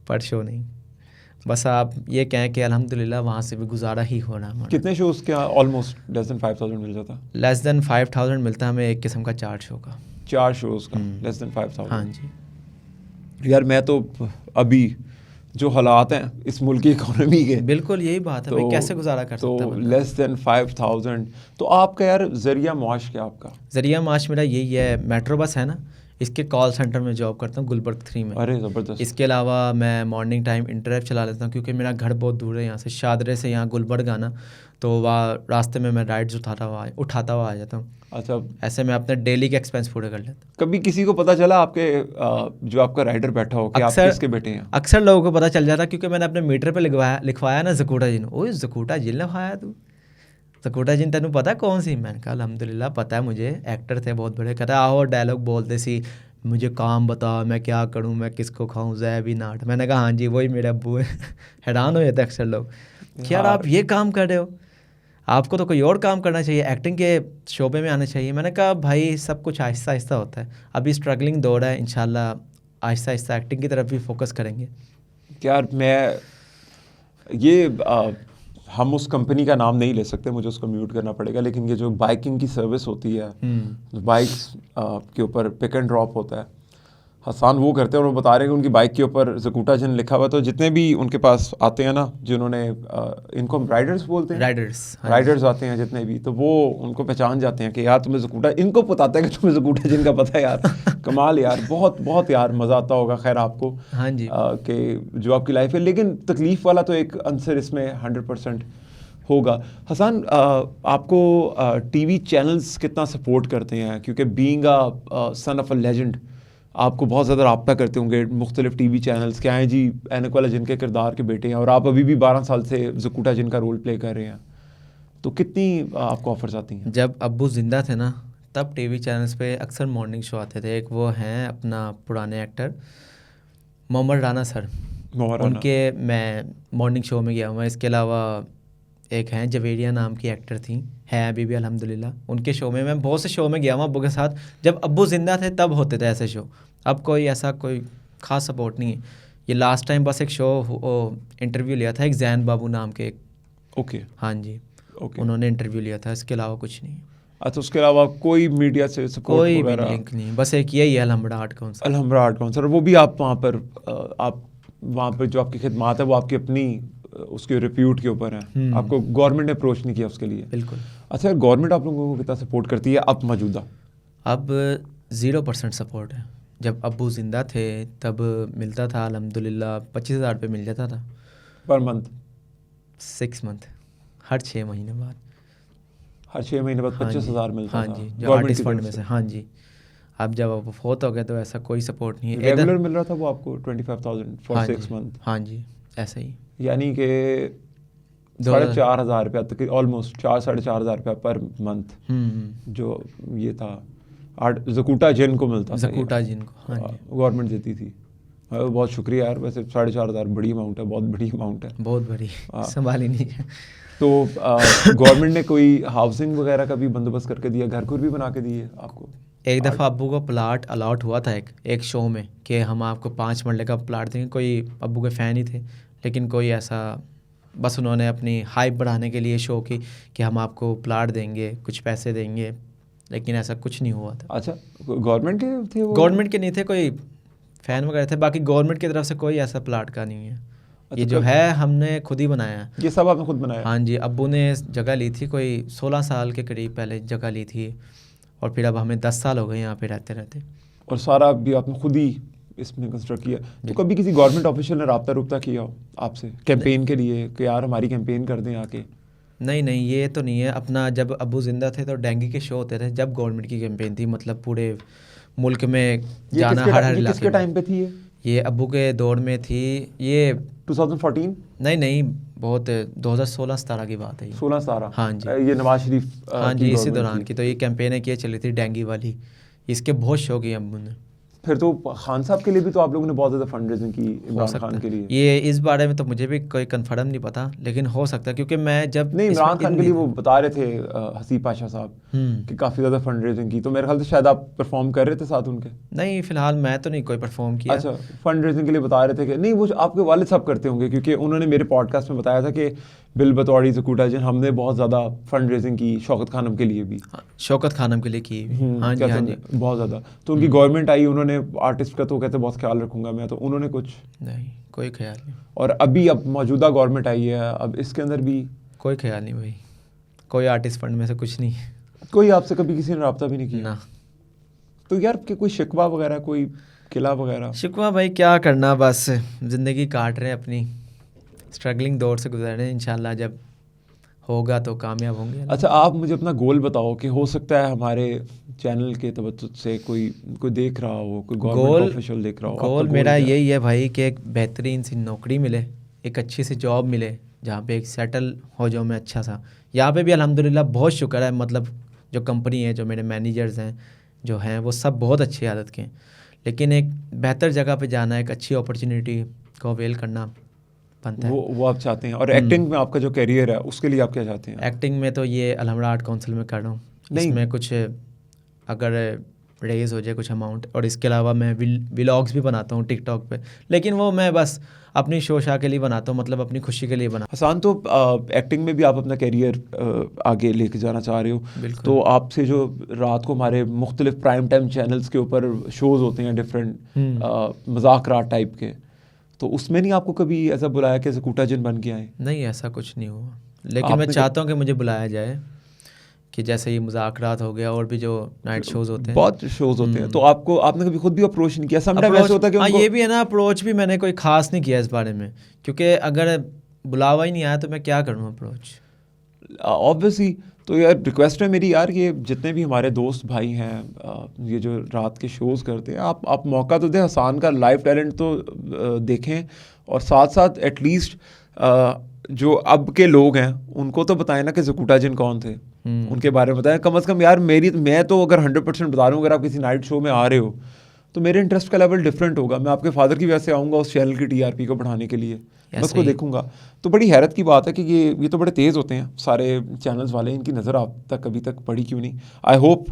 पर शो नहीं, बस आप ये कहें कि अल्हम्दुलिल्लाह वहाँ से भी गुजारा ही हो रहा है। कितने शोज़ क्या ऑलमोस्ट लेस देन 5000 मिल जाता? लेस देन 5000 मिलता है हमें एक किस्म का 4 शो का। 4 शोज़ का लेस देन 5000? हाँ जी। यार मैं तो अभी जो हालात हैं इस मुल्क की इकोनॉमी के, बिल्कुल यही बात है भाई, कैसे गुजारा कर सकता है तो लेस देन 5000। तो आपका यार ज़रिया माश क्या आपका? ज़रिया माश मेरा यही है, मेट्रो बस है ना, इसके कॉल सेंटर में जॉब करता हूँ गुलबर्ग 3 में। अरे ज़बरदस्त। इसके अलावा मैं मॉर्निंग टाइम इंटरएप चला लेता हूँ, क्योंकि मेरा घर बहुत दूर है यहाँ से, शादरे से यहाँ गुलबर्ग आना, तो वहाँ रास्ते में मैं राइड्स उठाता हुआ आ जाता हूँ। अच्छा, ऐसे मैं अपने डेली के एक्सपेंस पूरे कर लेता हूँ। कभी किसी को पता चला आपके जो आपका राइडर बैठा हो कि आप किसके बेटे हैं? अक्सर लोगों को पता चल जाता, क्योंकि मैंने अपने मीटर पे लिखवाया ना जकूटा जिन। ओए जकूटा जिन लिखवाया तू, जकूटा जिन तेनू पता कौन सी? मैंने कहा अल्हम्दुलिल्लाह पता है मुझे, एक्टर थे बहुत बड़े। कहता आहो डायलॉग बोलते सी, मुझे काम बता, मैं क्या करूं, मैं किसको खाऊं, जैबी नाट। मैंने कहा हाँ जी वही मेरे अब्बू है। हैरान हो जाते अक्सर लोग, यार आप ये काम कर रहे हो, आपको तो कोई और काम करना चाहिए, एक्टिंग के शोबे में आना चाहिए। मैंने कहा भाई सब कुछ आहिस्ता आहिस्ता होता है, अभी स्ट्रगलिंग दौर है, इंशाल्लाह आहिस्ता आहिस्ता एक्टिंग की तरफ भी फोकस करेंगे। यार मैं हम उस कंपनी का नाम नहीं ले सकते, मुझे उसको म्यूट करना पड़ेगा, लेकिन ये जो बाइकिंग की सर्विस होती है, बाइक्स के ऊपर पिक एंड ड्रॉप होता है, हसन वो करते हैं और वो बता रहे हैं कि उनकी बाइक के ऊपर जकूटा जिन लिखा हुआ है। तो जितने भी उनके पास आते हैं ना, जिन्होंने इनको हम राइडर्स बोलते हैं, राइडर्स आते हैं जितने भी, तो वो उनको पहचान जाते हैं कि यार तुम्हें जकूटा, इनको पता है कि तुम्हें जकूटा जिन का पता है। यार कमाल यार, बहुत बहुत यार मज़ा आता होगा खैर आपको। हाँ जी। कि जो आपकी लाइफ है, लेकिन तकलीफ़ वाला तो एक आंसर इसमें 100% होगा। हसन, आपको टीवी चैनल्स कितना सपोर्ट करते हैं? क्योंकि being a son of a legend आपको बहुत ज़्यादा रब्ता करते होंगे मुख्तलिफ टीवी चैनल्स। क्या हैं जी, ऐनक वाला जिन के किरदार के बेटे हैं, और आप अभी भी 12 साल से जकूटा जिन का रोल प्ले कर रहे हैं, तो कितनी आपको ऑफर्स आती हैं? जब अब्बू ज़िंदा थे ना, तब टीवी चैनल्स पे अक्सर मॉर्निंग शो आते थे। एक वो हैं अपना पुराने एक्टर मोहम्मद राना सर, उनके मैं मॉर्निंग शो में गया हुआ। इसके अलावा एक हैं जवेरिया नाम की एक्टर थी, हैं अभी भी अल्हम्दुलिल्लाह, उनके शो में मैं बहुत से शो में गया हुआ अब्बू के साथ। जब अब्बू ज़िंदा थे तब होते थे ऐसे शो, अब कोई ऐसा कोई ख़ास सपोर्ट नहीं है। ये लास्ट टाइम बस एक शो इंटरव्यू लिया था एक जैन बाबू नाम के एक। ओके। हाँ जी, उन्होंने इंटरव्यू लिया था, इसके अलावा कुछ नहीं। अच्छा, उसके अलावा कोई मीडिया से सपोर्ट कोई भी लिंक नहीं, बस एक यही है अलहम्बरा आर्ट काउंसिल। वो भी आप वहाँ पर जो आपकी खिदमात है वो आपकी अपनी उसके रिप्यूट के ऊपर है, आपको गवर्नमेंट ने अप्रोच नहीं किया उसके लिए? बिल्कुल। अच्छा, गवर्नमेंट आप लोगों को कितना सपोर्ट करती है अब मौजूदा? अब 0% सपोर्ट है। जब अब्बू ज़िंदा थे तब मिलता था अल्हम्दुलिल्लाह 25,000 रुपये मिल जाता था पर मंथ, 6 मंथ, हर 6 महीने बाद। हर 6 महीने बाद 25,000 मिलता हाँ था? जी, जो आर्टिस्ट फंड में से। हाँ जी। अब जब आप फोत हो गए तो ऐसा कोई सपोर्ट नहीं है। रेगुलर मिल रहा था वो आपको 25,000 फॉर 6 मंथ? हाँ जी, ऐसा ही, यानी कि 4,500 रुपया तक, ऑलमोस्ट 4-4,500 रुपया पर मंथ जो ये था जकूटा जिन को मिलता था, जकूटा जिन को। हाँ जी, गवर्नमेंट देती थी। बहुत शुक्रिया यार, वैसे 4,500 बड़ी अमाउंट है, बहुत बड़ी अमाउंट है, बहुत बड़ी, संभाली नहीं है। तो गवर्नमेंट ने कोई हाउसिंग वगैरह का भी बंदोबस्त करके दिया, घर भी बना के दिए आपको? एक दफ़ा अब्बू को प्लाट अलॉट हुआ था एक शो में कि हम आपको 5 मरले का प्लाट देंगे। कोई अब्बू के फ़ैन ही थे, लेकिन कोई ऐसा, बस उन्होंने अपनी हाइप बढ़ाने के लिए शो की कि हम आपको प्लाट देंगे, कुछ पैसे देंगे, लेकिन ऐसा कुछ नहीं हुआ था। अच्छा, गवर्नमेंट के थे वो? गवर्नमेंट के नहीं थे, कोई फ़ैन वगैरह थे, बाकी गवर्नमेंट की तरफ से कोई ऐसा प्लाट का नहीं है। ये जो है हमने खुद ही बनाया है। ये सब आपने खुद बनाया? हाँ जी, अब्बू ने जगह ली थी, कोई 16 साल के करीब पहले जगह ली थी, और फिर अब हमें 10 साल हो गए यहाँ पे रहते रहते। और सारा भी आपने खुद ही इसमें कंस्ट्रक्ट किया? तो कभी किसी गवर्नमेंट ऑफिशियल ने रब्ता किया हो आपसे कैंपेन के लिए कि यार हमारी कैंपेन कर दें आके? नहीं नहीं, ये तो नहीं है। अपना जब अब्बू ज़िंदा थे तो डेंगू के शो होते थे, जब गवर्नमेंट की कैंपेन थी, मतलब पूरे मुल्क में जाना हर इलाके किसके टाइम पे थी ये अब्बू के दौर में थी ये। 2014? नहीं, बहुत 2016-17 की बात है ये। 16-17? हाँ जी, ये नवाज शरीफ हाँ जी, इसी दौरान की। तो ये कैंपेन किए चली थी डेंगू वाली, इसके बहुत शो किए अब्बू ने। फिर तो खान साहब के लिए भी तो आप लोगों ने बहुत ज़्यादा फंड रेजिंग की, इमरान खान के लिए। ये इस बारे में तो मुझे भी कोई कंफर्म नहीं पता, लेकिन हो सकता है क्योंकि मैं जब नहीं, इमरान खान के लिए वो बता रहे थे हसीब पाशा साहब कि काफ़ी ज़्यादा फंड रेजिंग की, तो मेरे ख्याल से शायद आप परफॉर्म कर रहे थे साथ उनके। नहीं, फिलहाल मैं तो नहीं कोई परफॉर्म किया। अच्छा, फंड रेजिंग के लिए बता रहे थे कि नहीं, वो आपके वालिद साहब करते होंगे, क्योंकि उन्होंने मेरे पॉडकास्ट में बताया था कि बिल बतौड़ी ज़कूटा जिन हमने बहुत ज़्यादा फंड रेजिंग की शौकत खानम के लिए भी। शौकत खानम के लिए की। हाँ जी, हाँ जी, बहुत ज़्यादा। तो उनकी गवर्नमेंट आई, उन्होंने आर्टिस्ट का तो कहते बहुत ख्याल रखूंगा मैं, तो उन्होंने कुछ नहीं, कोई ख्याल नहीं। और अभी अब मौजूदा गवर्नमेंट आई है, अब इसके अंदर भी कोई ख्याल नहीं भाई, कोई आर्टिस्ट फंड में से कुछ नहीं। कोई आपसे कभी किसी ने रब्ता भी नहीं किया ना? तो यार कि कोई शिकवा वगैरह, कोई किला वगैरह? शिकवा भाई क्या करना, बस ज़िंदगी काट रहे हैं अपनी, स्ट्रगलिंग दौर से गुजर रहे हैं। इंशाल्लाह जब होगा तो कामयाब होंगे। अच्छा, आप मुझे अपना गोल बताओ कि हो सकता है हमारे चैनल के तवज्जुह से कोई देख रहा हो, कोई गवर्नमेंट ऑफिशियल देख रहा हो। गोल मेरा यही है भाई कि एक बेहतरीन सी नौकरी मिले, एक अच्छी सी जॉब मिले जहाँ पे एक सेटल हो जाऊँ मैं अच्छा सा। यहाँ पे भी अल्हम्दुलिल्लाह बहुत शुक्र है, मतलब जो कंपनी है, जो मेरे मैनेजर्स हैं जो हैं, वो सब बहुत अच्छी आदत के हैं, लेकिन एक बेहतर जगह पे जाना, एक अच्छी अपॉर्चुनिटी को अवेल करना बनता है। वो आप चाहते हैं। और एक्टिंग में आपका जो करियर है उसके लिए आप क्या चाहते हैं? एक्टिंग में तो ये अल्हम्दुलिल्लाह आर्ट काउंसिल में कर रहा हूँ, इसमें कुछ अगर रेज हो जाए कुछ अमाउंट, और इसके अलावा मैं व्लॉग्स भी बनाता हूँ टिकटॉक पे, लेकिन वो मैं बस अपनी शो शाह के लिए बनाता हूँ, मतलब अपनी खुशी के लिए बना। हसन, तो एक्टिंग में भी आप अपना करियर आगे लेके जाना चाह रहे हो, तो आपसे जो रात को हमारे मुख्तलिफ प्राइम टाइम चैनल्स के ऊपर शोज़ होते हैं डिफरेंट मजाक रात टाइप के, तो उसमें नहीं आपको कभी ऐसा बुलाया कि ज़कूटा जिन बन के आए? नहीं, ऐसा कुछ नहीं हुआ, लेकिन मैं चाहता हूँ कि मुझे बुलाया जाए, कि जैसे ये मुज़ाकरात हो गया और भी जो नाइट शोज़ होते हैं, बहुत शोज़ होते हैं, तो आपने कभी खुद भी अप्रोच नहीं किया? समटाइम ऐसा होता है कि हाँ, ये भी है ना, अप्रोच भी मैंने कोई ख़ास नहीं किया इस बारे में, क्योंकि अगर बुलावा ही नहीं आया तो मैं क्या करूँ अप्रोच। ऑब्वियसली। तो यार रिक्वेस्ट है मेरी यार, ये जितने भी हमारे दोस्त भाई हैं ये जो रात के शोज़ करते हैं, आप मौका तो दें, हसन का लाइव टैलेंट तो देखें, और साथ साथ एटलीस्ट जो अब के लोग हैं उनको तो बताएं ना कि ज़कूटा जिन कौन थे, उनके बारे में बताएं कम से कम। यार मैं तो अगर 100% बता रहा हूँ, अगर आप किसी नाइट शो में आ रहे हो तो मेरे इंटरेस्ट का लेवल डिफरेंट होगा। मैं आपके फादर की वजह से आऊँगा उस चैनल की टीआरपी को बढ़ाने के लिए, मैं उसको देखूंगा। तो बड़ी हैरत की बात है कि ये तो बड़े तेज़ होते हैं सारे चैनल्स वाले, इनकी नज़र आप तक अभी तक पड़ी क्यों नहीं? आई होप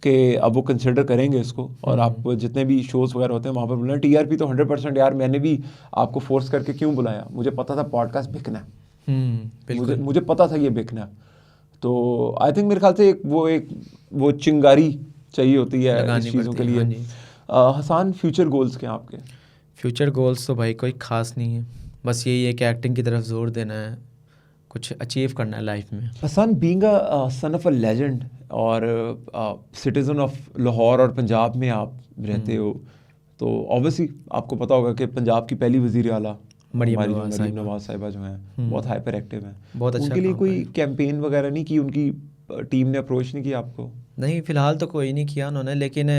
कि अब वो कंसिडर करेंगे इसको, और आप जितने भी शोज़ वगैरह होते हैं वहाँ पर बुलाएं। टीआरपी तो 100%। यार मैंने भी आपको फोर्स करके क्यों बुलाया, मुझे पता था पॉडकास्ट बिकना है, मुझे पता था ये बिकना है, तो आई थिंक मेरे ख्याल से वो चिंगारी चाहिए होती है इस चीज़ों के लिए। हसन, फ्यूचर गोल्स क्या हैं आपके? फ्यूचर गोल्स तो भाई कोई ख़ास नहीं है, बस यही है कि एक्टिंग की तरफ जोर देना है, कुछ अचीव करना है लाइफ में। Hasan, being a son of a legend और सिटीज़न ऑफ लाहौर और पंजाब में आप रहते हो, तो ऑब्वियसली आपको पता होगा कि पंजाब की पहली वज़ीर आला मरीम नवाज साहिबा जो हैं बहुत हाइपर एक्टिव हैं, बहुत अच्छा। उनके लिए कोई कैंपेन वगैरह नहीं की? उनकी टीम ने अप्रोच नहीं किया आपको? नहीं, फ़िलहाल तो कोई नहीं किया उन्होंने, लेकिन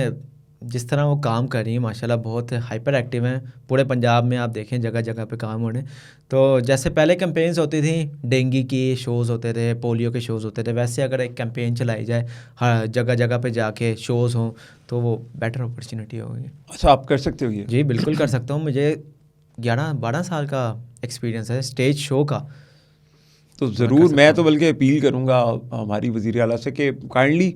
जिस तरह वो काम कर रही है माशाल्लाह बहुत हाइपर एक्टिव हैं। पूरे पंजाब में आप देखें जगह जगह पे काम होने, तो जैसे पहले कैंपेन्स होती थी, डेंगू के शोज़ होते थे, पोलियो के शोज़ होते थे, वैसे अगर एक कैंपेन चलाई जाए, हर जगह जगह पे जाके शोज़ हों, तो वो बेटर अपॉर्चुनिटी होगी। अच्छा, आप कर सकते हो ये? जी बिल्कुल कर सकता हूँ, मुझे 11-12 साल का एक्सपीरियंस है स्टेज शो का। तो ज़रूर, मैं तो बल्कि अपील करूँगा हमारी वज़ीर आला से कि काइंडली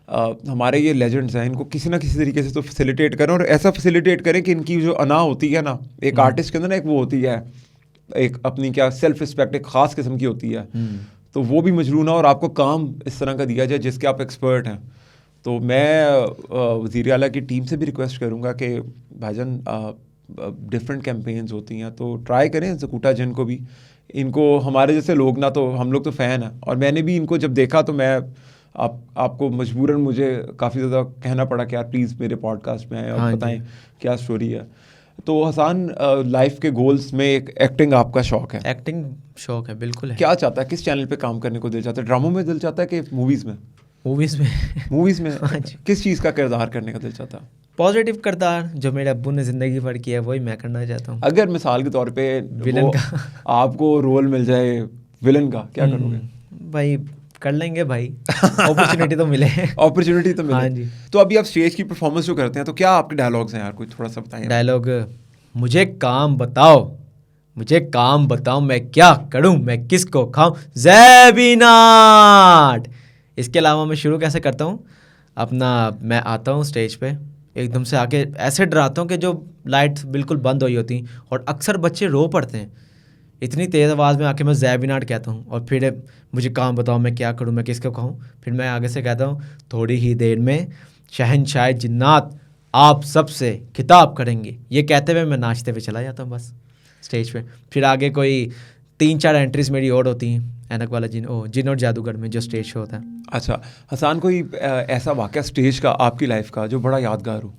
हमारे ये लेजेंड्स हैं, इनको किसी ना किसी तरीके से तो फैसिलिटेट करें, और ऐसा फैसिलिटेट करें कि इनकी जो अना होती है ना, एक आर्टिस्ट के अंदर ना एक वो होती है, एक अपनी क्या सेल्फ रिस्पेक्ट एक ख़ास किस्म की होती है, तो वो भी मजरू ना, और आपको काम इस तरह का दिया जाए जिसके आप एक्सपर्ट हैं। तो मैं वज़ीर आला की टीम से भी रिक्वेस्ट करूँगा कि भाईजान डिफरेंट कैंपेन्स होती हैं, तो ट्राई करें जकूटा जिन को भी। इनको हमारे जैसे लोग ना, तो हम लोग तो फ़ैन हैं, और मैंने भी इनको जब देखा तो मैं आपको मजबूरन मुझे काफ़ी ज़्यादा कहना पड़ा कि यार प्लीज़ मेरे पॉडकास्ट में आए और हाँ जी। बताएं क्या स्टोरी है। तो हसान, लाइफ के गोल्स में एक एक्टिंग आपका शौक है? एक्टिंग शौक है, बिल्कुल है। क्या चाहता है, किस चैनल पे काम करने को दिल चाहता है? ड्रामों में दिल चाहता है कि मूवीज़ में? मूवीज़ में मूवीज़ में हाँ जी। किस चीज़ का किरदार करने का दिल चाहता है? पॉजिटिव किरदार जो मेरे अब्बू ने ज़िंदगी भर किया वही मैं करना चाहता हूँ। अगर मिसाल के तौर पे विलन का आपको रोल मिल जाए विलन का, क्या करोगे? भाई कर लेंगे भाई, अपॉर्चुनिटी तो मिले। अपॉर्चुनिटी तो मिले। हाँ जी। तो अभी आप स्टेज की परफॉर्मेंस जो करते हैं, तो क्या आपके डायलॉग्स हैं यार, कोई थोड़ा सा बताएं। डायलॉग, मुझे काम बताओ, मुझे काम बताओ, मैं क्या करूं, मैं किसको खाऊं, ज़ैबीनाट। इसके अलावा मैं शुरू कैसे करता हूं अपना, मैं आता हूं स्टेज पे, एकदम से आके ऐसे डराता हूं कि जो लाइट्स बिल्कुल बंद हुई होती और अक्सर बच्चे रो पड़ते हैं, इतनी तेज़ आवाज़ में आके मैं ज़ैबीनाट कहता हूँ। और फिर मुझे काम बताओ, मैं क्या करूँ, मैं किसको खाऊं। फिर मैं आगे से कहता हूँ, थोड़ी ही देर में शहंशाह जिन्नात आप सबसे खिताब करेंगे। ये कहते हुए मैं नाचते हुए चला जाता हूँ बस स्टेज पे। फिर आगे कोई 3-4 एंट्रीज मेरी और होती हैं, ऐनक वाला जिन और जादूगर में जो स्टेज शो होता है। अच्छा हसान, कोई ऐसा वाक़या स्टेज का आपकी लाइफ का जो बड़ा यादगार हो?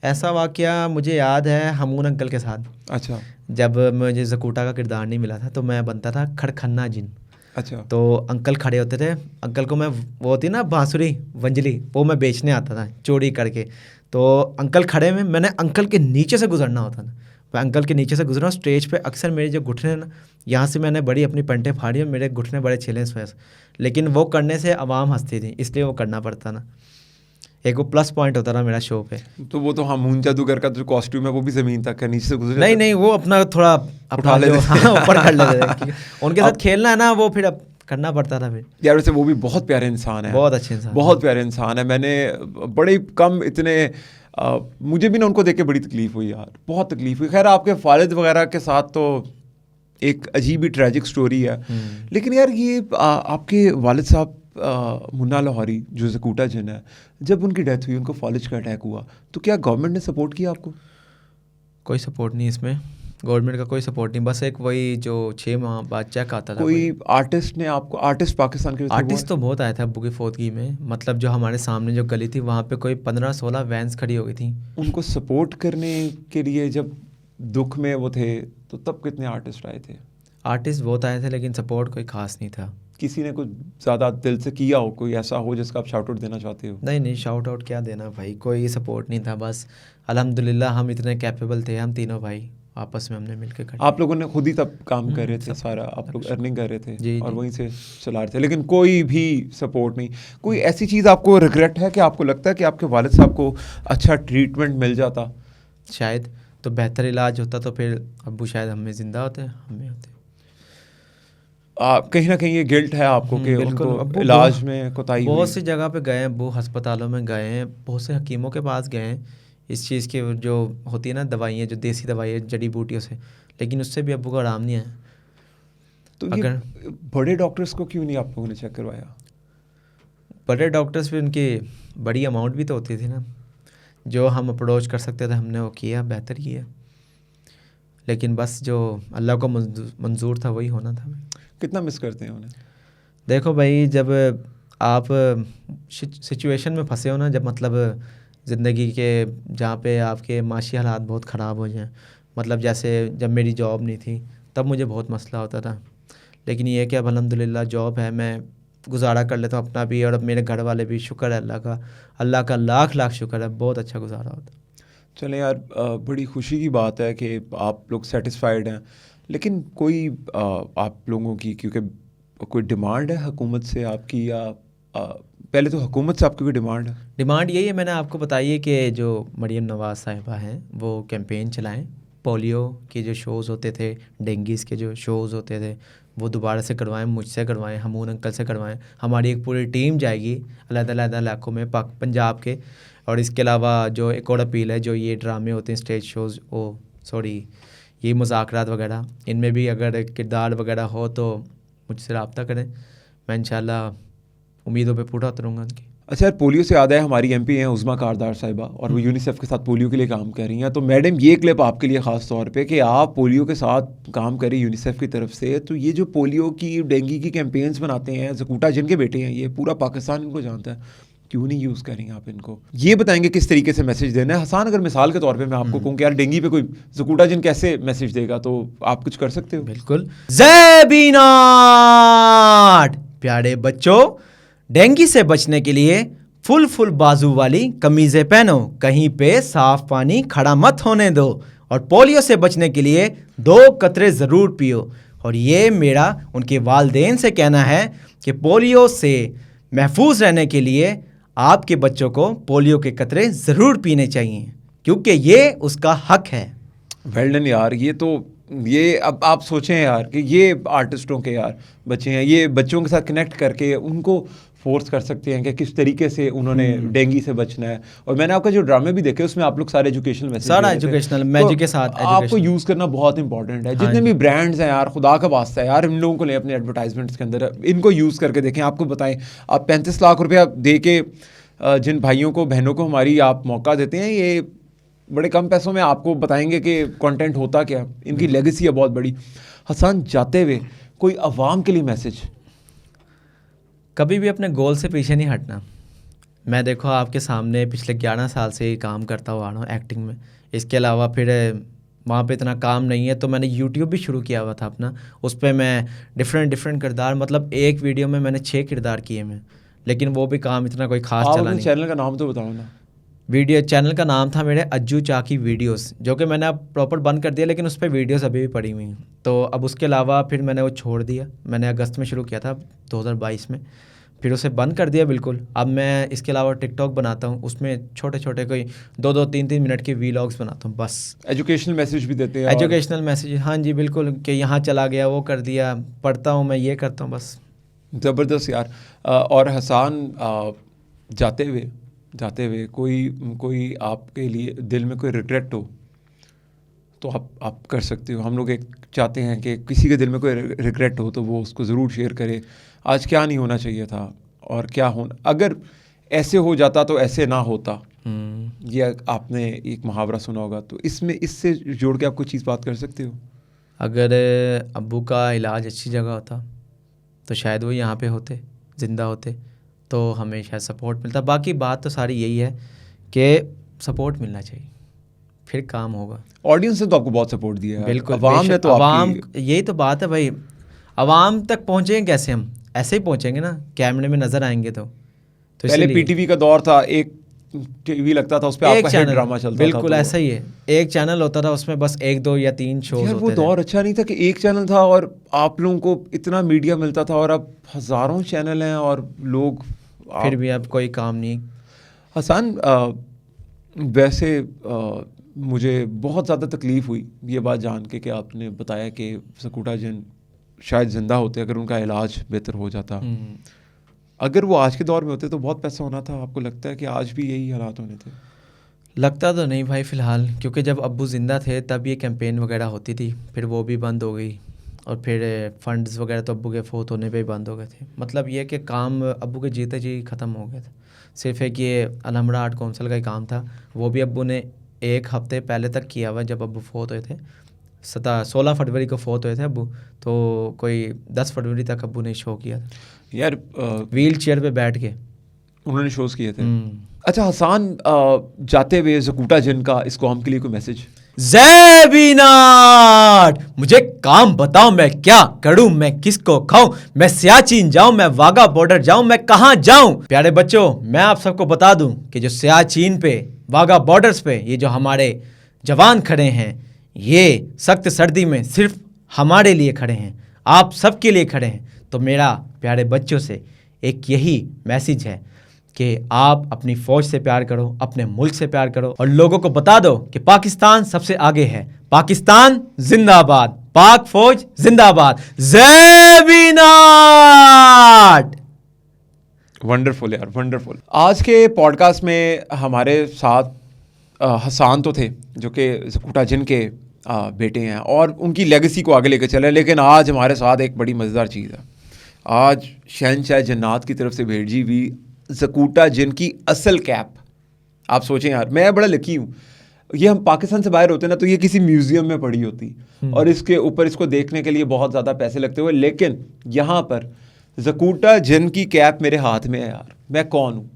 ऐसा वाक़या मुझे याद है हमून अंकल के साथ। अच्छा जब मुझे जकूटा का किरदार नहीं मिला था तो मैं बनता था खड़खन्ना जिन। अच्छा। तो अंकल खड़े होते थे, अंकल को मैं वो होती ना बांसुरी वंजली, वो मैं बेचने आता था चोरी करके। तो अंकल खड़े में, मैंने अंकल के नीचे से गुजरना होता था। मैं अंकल के नीचे से गुजरा स्टेज पे, अक्सर मेरे जो घुटने ना, यहाँ से मैंने बड़ी अपनी पंटें फाड़ी और मेरे घुटने बड़े छिले इस वजह से, लेकिन वो करने से आवाम हंसती थी, इसलिए वो करना पड़ता ना। एक वो प्लस पॉइंट होता था मेरा शो पे। तो वो तो हमून जादूगर का जो कॉस्ट्यूम है वो भी ज़मीन तक है, नीचे से गुजर नहीं नहीं, वो अपना थोड़ा अपना लेते जो थे। हाँ, ऊपर कर लेते थे क्योंकि उनके साथ खेलना है ना, वो फिर अब करना पड़ता था फिर। यार वैसे वो भी बहुत प्यारे इंसान है, बहुत अच्छे इंसान, बहुत प्यारे इंसान है। मैंने बड़े कम इतने मुझे भी ना उनको देख के बड़ी तकलीफ़ हुई यार, बहुत तकलीफ़ हुई। खैर आपके वालिद वगैरह के साथ तो एक अजीब ही ट्रेजिक स्टोरी है। लेकिन यार ये आपके वालिद साहब मुन्ना लाहौरी जो जकूटा जिन है, जब उनकी डेथ हुई, उनको फॉलिज का अटैक हुआ, तो क्या गवर्नमेंट ने सपोर्ट किया आपको? कोई सपोर्ट नहीं इसमें, गवर्नमेंट का कोई सपोर्ट नहीं, बस एक वही जो 6 माह बाद चेक आता था। कोई आर्टिस्ट ने आपको, आर्टिस्ट पाकिस्तान के आर्टिस्ट तो बहुत आया था अब्बू की फौतगी में, मतलब जो हमारे सामने जो गली थी वहाँ पे कोई 15-16 वैन्स खड़ी हो गई थी उनको सपोर्ट करने के लिए। जब दुख में वो थे तो तब कितने आर्टिस्ट आए थे? आर्टिस्ट बहुत आए थे लेकिन सपोर्ट कोई खास नहीं था। किसी ने कुछ ज़्यादा दिल से किया हो, कोई ऐसा हो जिसका आप शाउट आउट देना चाहते हो? नहीं नहीं, शाउट आउट क्या देना भाई, कोई सपोर्ट नहीं था। बस अल्हम्दुलिल्लाह हम इतने कैपेबल थे, हम तीनों भाई आपस में हमने मिलकर कर। आप लोगों ने खुद ही तब काम कर रहे थे सारा, आप लोग अर्निंग कर रहे थे जी, और जी। वहीं से चला रहे थे, लेकिन कोई भी सपोर्ट नहीं। कोई ऐसी चीज़ आपको रिग्रेट है कि आपको लगता है कि आपके वालिद साहब को अच्छा ट्रीटमेंट मिल जाता? शायद तो बेहतर इलाज होता तो फिर अब्बू शायद हमें ज़िंदा होते, हमें होते। कहीं ना कहीं ये गिल्ट है आपको कि बिल्कुल, उनको अब्बू इलाज में कोताही हुई? बहुत सी जगह पे गए हैं अब्बू, अस्पतालों में गए हैं, बहुत से हकीमों के पास गए हैं इस चीज़ की जो होती है ना दवाइयाँ, जो देसी दवाइयाँ जड़ी बूटियों से, लेकिन उससे भी अब्बू को आराम नहीं आया। तो अगर ये बड़े डॉक्टर्स को क्यों नहीं आप लोगों ने चेक करवाया? बड़े डॉक्टर्स भी, उनकी बड़ी अमाउंट भी तो होती थी ना, जो हम अप्रोच कर सकते थे हमने वो किया, बेहतर किया, लेकिन बस जो अल्लाह को मंजूर था वही होना था। कितना मिस करते हैं उन्हें? देखो भाई, जब आप सिचुएशन में फंसे हो ना, जब मतलब ज़िंदगी के जहाँ पे आपके माशी हालात बहुत ख़राब हो जाएं, मतलब जैसे जब मेरी जॉब नहीं थी तब मुझे बहुत मसला होता था, लेकिन ये कि अब अल्हम्दुलिल्लाह जॉब है, मैं गुजारा कर लेता हूँ अपना भी, और अब मेरे घर वाले भी, शुक्र है अल्लाह का लाख लाख शुक्र है, बहुत अच्छा गुजारा होता। चलें यार, बड़ी खुशी की बात है कि आप लोग सेटिस्फाइड हैं। लेकिन कोई आप लोगों की क्योंकि कोई डिमांड है हुकूमत से आपकी, या पहले तो हुकूमत से आपकी कोई डिमांड है? डिमांड यही है, मैंने आपको बताई है कि जो मरियम नवाज़ साहिबा हैं वो कैंपेन चलाएं, पोलियो के जो शोज़ होते थे, डेंगीज़ के जो शोज़ होते थे वो दोबारा से करवाएं, मुझसे करवाएं, हमून अंकल से करवाएं। हमारी एक पूरी टीम जाएगी अलग-अलग इलाकों में पंजाब के। और इसके अलावा जो एक और अपील है, जो ये ड्रामे होते हैं, स्टेज शोज़, ये मुज़ाकरात वगैरह, इनमें भी अगर किरदार वगैरह हो तो मुझसे रब्ता करें, मैं इंशाल्लाह उम्मीदों पे पूरा उतरूँगा उनकी। अच्छा यार, पोलियो से याद है, हमारी एमपी हैं उज़मा कारदार साहिबा, और वो यूनिसेफ के साथ पोलियो के लिए काम कर रही हैं। तो मैडम, ये क्लिप आपके लिए ख़ास तौर पे कि आप पोलियो के साथ काम करें यूनिसेफ की तरफ से, तो ये जो पोलियो की, डेंगू की कैंपेन्स बनाते हैं, ज़कूटा जिनके बेटे हैं, ये पूरा पाकिस्तान इनको जानता है, क्यों नहीं यूज़ करेंगे आप इनको? ये बताएंगे किस तरीके से मैसेज देना है। हसान, अगर मिसाल के तौर पे मैं आपको कहूँ कि यार डेंगू पे कोई ज़कूटा जिन कैसे मैसेज देगा, तो आप कुछ कर सकते हो? बिल्कुल। ज़ेबीनाट, प्यारे बच्चों, डेंगू से बचने के लिए फुल बाजू वाली कमीज़ें पहनो, कहीं पे साफ पानी खड़ा मत होने दो, और पोलियो से बचने के लिए 2 कतरे ज़रूर पियो। और ये मेरा उनके वालिदैन से कहना है कि पोलियो से महफूज रहने के लिए आपके बच्चों को पोलियो के कतरे ज़रूर पीने चाहिए, क्योंकि ये उसका हक है। वेल डन यार। ये अब आप सोचें यार कि ये आर्टिस्टों के यार बच्चे हैं, ये बच्चों के साथ कनेक्ट करके उनको फोर्स कर सकते हैं कि किस तरीके से उन्होंने डेंगू से बचना है। और मैंने आपका जो ड्रामे भी देखे, उसमें आप लोग सारे एजुकेशनल मैसेज, सारा एजुकेशनल मैजिक के साथ आपको यूज़ करना बहुत इंपॉर्टेंट है। जितने भी ब्रांड्स हैं यार, खुदा का वास्ता है यार, इन लोगों को ले अपने एडवर्टाइजमेंट्स के अंदर, इनको यूज़ करके देखें। आपको बताएं, आप 35 लाख रुपया दे के जिन भाइयों को, बहनों को हमारी आप मौका देते हैं, ये बड़े कम पैसों में आपको बताएंगे कि कंटेंट होता क्या, इनकी लेगेसी है बहुत बड़ी। हसन, जाते हुए कोई अवाम के लिए मैसेज? कभी भी अपने गोल से पीछे नहीं हटना। मैं देखो आपके सामने पिछले 11 साल से ही काम करता हुआ आ रहा हूँ एक्टिंग में। इसके अलावा फिर वहाँ पे इतना काम नहीं है, तो मैंने यूट्यूब भी शुरू किया हुआ था अपना। उस पर मैं डिफरेंट किरदार, मतलब एक वीडियो में मैंने 6 किरदार किए मैं, लेकिन वो भी काम इतना कोई खास चला नहीं। चैनल का नाम तो बताओ ना। वीडियो चैनल का नाम था मेरे अज्जू चाकी वीडियोस, जो कि मैंने अब प्रॉपर बंद कर दिया, लेकिन उस पर वीडियोस अभी भी पड़ी हुई हैं। तो अब उसके अलावा फिर मैंने वो छोड़ दिया। मैंने अगस्त में शुरू किया था 2022 में, फिर उसे बंद कर दिया बिल्कुल। अब मैं इसके अलावा टिकटॉक बनाता हूँ, उसमें छोटे कोई 2-2, 3-3 मिनट के वीलॉग्स बनाता हूँ बस। एजुकेशनल मैसेज भी देते हैं? एजुकेशनल मैसेज, हाँ जी बिल्कुल, कि यहाँ चला गया, वो कर दिया, पढ़ता हूँ मैं, ये करता हूँ बस। ज़बरदस्त यार। और हसान, जाते हुए कोई आपके लिए दिल में कोई रिग्रेट हो तो आप कर सकते हो। हम लोग एक चाहते हैं कि किसी के दिल में कोई रिग्रेट हो तो वो उसको ज़रूर शेयर करे। आज क्या नहीं होना चाहिए था और क्या होना, अगर ऐसे हो जाता तो ऐसे ना होता। ये आपने एक मुहावरा सुना होगा, तो इससे जोड़ के आप कोई चीज़ बात कर सकते हो? अगर अब्बू का इलाज अच्छी जगह होता तो शायद वो यहाँ पे होते, ज़िंदा होते, तो हमें शायद सपोर्ट मिलता। बाकी बात तो सारी यही है कि सपोर्ट मिलना चाहिए, फिर काम होगा। ऑडियंस ने तो आपको बहुत सपोर्ट दिया है। बिल्कुल, अवाम ने तो अवाम, यही तो बात है भाई, अवाम तक पहुँचेंगे कैसे? हम ऐसे ही पहुँचेंगे ना, कैमरे में नज़र आएंगे तो पहले पीटीवी का दौर था, एक टीवी लगता था, उस पे आपका हिट ड्रामा चलता था। बिल्कुल ऐसा ही है, एक चैनल होता था, उसमें बस 1, 2 या 3 शो होते थे। वो दौर अच्छा नहीं था कि एक चैनल था और आप लोगों को इतना मीडिया मिलता था, और अब हज़ारों चैनल हैं और लोग, फिर भी अब कोई काम नहीं। हसन, वैसे मुझे बहुत ज़्यादा तकलीफ़ हुई ये बात जान के कि आपने बताया कि ज़कूटा जिन शायद ज़िंदा होते अगर उनका इलाज बेहतर हो जाता। अगर वो आज के दौर में होते तो बहुत पैसा होना था। आपको लगता है कि आज भी यही हालात होने थे? लगता तो नहीं भाई फ़िलहाल, क्योंकि जब अब्बू ज़िंदा थे तब ये कैंपेन वगैरह होती थी, फिर वो भी बंद हो गई, और फिर फंड्स वगैरह तो अब्बू के फोत होने पे ही बंद हो गए थे। मतलब ये कि काम अब्बू के जीते जी ख़त्म हो गया था। सिर्फ एक ये अलहमरा आर्ट काउंसिल का ही काम था, वो भी अब्बू ने 1 हफ्ते पहले तक किया हुआ, जब अब्बू फोत हुए थे। 16 फरवरी को फोत हुए थे अब्बू, तो कोई 10 फरवरी तक अब्बू ने शो किया था यार, व्हील चेयर पे बैठ के उन्होंने शोज़ किए थे। अच्छा हसान, जाते हुए ज़कूटा जिन का इस कौम के लिए कोई मैसेज? ज़ेबीनाट, मुझे काम बताओ, मैं क्या करूं, मैं किसको खाऊं, मैं सियाचिन जाऊं, मैं वाघा बॉर्डर जाऊं, मैं कहां जाऊं? प्यारे बच्चों, मैं आप सबको बता दूं कि जो सियाचिन पे, वाघा बॉर्डर्स पे ये जो हमारे जवान खड़े हैं, ये सख्त सर्दी में सिर्फ हमारे लिए खड़े हैं, आप सबके लिए खड़े हैं। तो मेरा प्यारे बच्चों से एक यही मैसेज है कि आप अपनी फ़ौज से प्यार करो, अपने मुल्क से प्यार करो, और लोगों को बता दो कि पाकिस्तान सबसे आगे है। पाकिस्तान जिंदाबाद, पाक फौज जिंदाबाद, ज़ेबीनाट। वंडरफुल यार, वंडरफुल। आज के पॉडकास्ट में हमारे साथ हसान तो थे जो कि ज़कूटा जिन के बेटे हैं और उनकी लेगेसी को आगे लेकर चले, लेकिन आज हमारे साथ एक बड़ी मज़ेदार चीज़ है। आज शहंशाह जन्नात की तरफ से भेजी हुई ज़कूटा जिन की असल कैप। आप सोचें यार, मैं बड़ा लकी हूँ, ये हम पाकिस्तान से बाहर होते ना तो ये किसी म्यूजियम में पड़ी होती और इसके ऊपर इसको देखने के लिए बहुत ज़्यादा पैसे लगते हुए, लेकिन यहाँ पर ज़कूटा जिन की कैप मेरे हाथ में है यार। मैं कौन हूँ,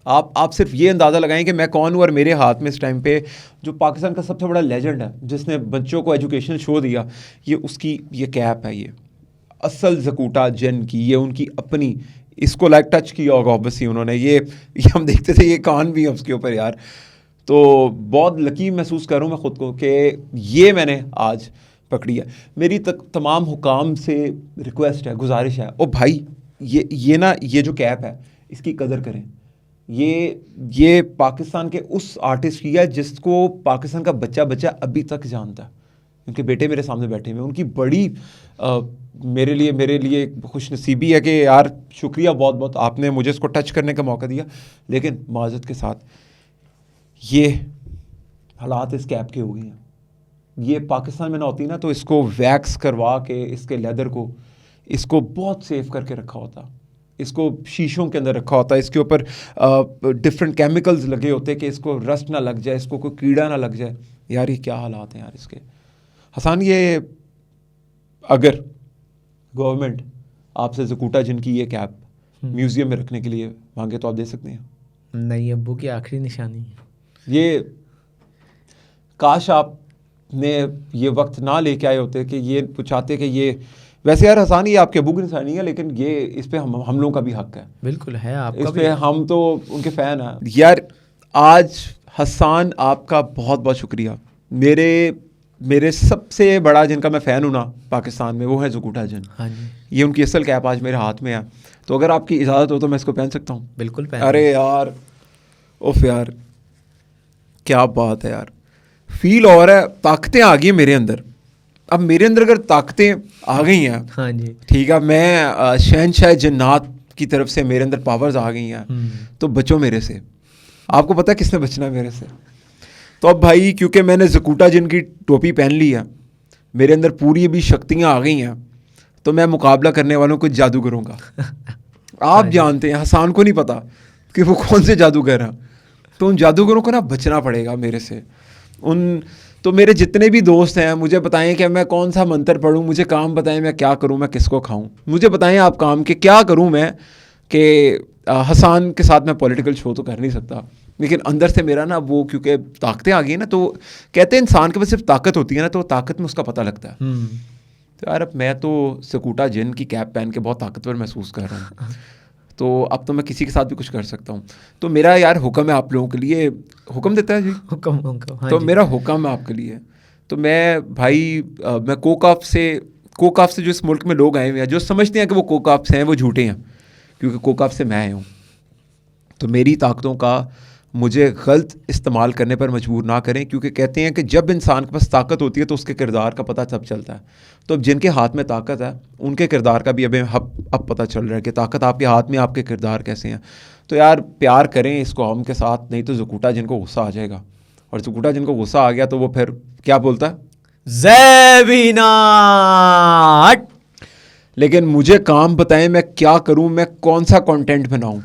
आप सिर्फ ये अंदाज़ा लगाएं कि मैं कौन हूँ, और मेरे हाथ में इस टाइम पे जो पाकिस्तान का सबसे बड़ा लेजेंड है जिसने बच्चों को एजुकेशन शो दिया, ये उसकी ये कैप है, ये असल ज़कूटा जिन की, ये उनकी अपनी, इसको लाइक टच किया होगा ऑब्वियसली उन्होंने, ये हम देखते थे ये कान भी है उसके ऊपर यार। तो बहुत लकी महसूस करूँ मैं ख़ुद को कि ये मैंने आज पकड़ी है। मेरी तमाम हुकाम से रिक्वेस्ट है, गुजारिश है, ओ भाई ये ना, ये जो कैप है इसकी कदर करें। ये पाकिस्तान के उस आर्टिस्ट की है जिसको पाकिस्तान का बच्चा अभी तक जानता है। उनके बेटे मेरे सामने बैठे हुए, उनकी बड़ी मेरे लिए खुशनसीबी है कि यार शुक्रिया बहुत बहुत, आपने मुझे इसको टच करने का मौका दिया। लेकिन माजरत के साथ ये हालात इस कैप के हो गए हैं। ये पाकिस्तान में ना होती ना तो इसको वैक्स करवा के इसके लेदर को, इसको बहुत सेफ करके रखा होता, इसको शीशों के अंदर रखा होता है, इसके ऊपर डिफरेंट केमिकल्स लगे होते कि इसको रस्ट ना लग जाए, इसको कोई कीड़ा ना लग जाए। यार ये क्या हालात हैं यार इसके। हसन, ये अगर गवर्नमेंट आपसे ज़कूटा जिन की ये कैप म्यूज़ियम में रखने के लिए मांगे तो आप दे सकते हैं? नहीं, अब्बू की आखिरी निशानी है ये। काश आपने ये वक्त ना लेके आए होते कि ये पूछाते कि ये, वैसे यार हसन, ये आपके अबू की निशानी है, लेकिन ये इस पे हम लोगों का भी हक है। बिल्कुल है आपका इस पे हम तो उनके फ़ैन हैं यार। आज हसन आपका बहुत बहुत शुक्रिया। मेरे सबसे बड़ा जिनका मैं फ़ैन हूँ ना पाकिस्तान में, वो है ज़कूटा जिन। हाँ जी, ये उनकी असल कैप आज मेरे हाथ में है, तो अगर आपकी इजाज़त हो तो मैं इसको पहन सकता हूँ? बिल्कुल पहन। अरे यार, उफ यार, क्या बात है यार, फील हो रहा है, ताकतें आ गई मेरे अंदर। अब मेरे अंदर अगर ताकतें आ गई हैं, हाँ जी, ठीक है, मैं शहनशाह जन्नात की तरफ से मेरे अंदर पावर्स आ गई हैं, तो बचो मेरे से। आपको पता है किसने बचना है मेरे से? तो अब भाई, क्योंकि मैंने ज़कूटा जिन की टोपी पहन ली है, मेरे अंदर पूरी अभी शक्तियाँ आ गई हैं, तो मैं मुकाबला करने वालों को जादू करूँगा। आप जानते हैं, हसन को नहीं पता कि वो कौन से जादूगर हैं, तो उन जादूगरों को ना बचना पड़ेगा मेरे से। तो मेरे जितने भी दोस्त हैं, मुझे बताएं कि मैं कौन सा मंत्र पढ़ूं, मुझे काम बताएं मैं क्या करूं, मैं किसको खाऊं, मुझे बताएं आप काम के क्या करूं मैं, कि हसन के साथ मैं पॉलिटिकल शो तो कर नहीं सकता, लेकिन अंदर से मेरा ना वो, क्योंकि ताकतें आ गई ना, तो कहते हैं इंसान के पास सिर्फ ताकत होती है ना, तो ताकत में उसका पता लगता है। तो यार अब मैं तो ज़कूटा जिन की कैप पहन के बहुत ताकतवर महसूस कर रहा हूँ, तो अब तो मैं किसी के साथ भी कुछ कर सकता हूँ। तो मेरा यार हुक्म है आप लोगों के लिए, हुक्म देता है जी, हुक्म। हाँ तो जी। मेरा हुक्म है आपके लिए। तो मैं भाई, मैं कोकाफ से जो इस मुल्क में लोग आए हुए हैं, जो समझते हैं कि वो कोकाफ से हैं, वो झूठे हैं, क्योंकि कोकाफ से मैं आया हूँ। तो मेरी ताकतों का मुझे गलत इस्तेमाल करने पर मजबूर ना करें, क्योंकि कहते हैं कि जब इंसान के पास ताकत होती है तो उसके किरदार का पता तब चलता है। तो अब जिनके हाथ में ताकत है, उनके किरदार का भी अब पता चल रहा है कि ताकत आपके हाथ में, आपके किरदार कैसे हैं। तो यार प्यार करें इस कौम के साथ, नहीं तो ज़कूटा जिनको गुस्सा आ जाएगा, और ज़कूटा जिनको गुस्सा आ गया तो वो फिर क्या बोलता है, ज़ैबीना। लेकिन मुझे काम बताएं मैं क्या करूं, मैं कौन सा कंटेंट बनाऊं,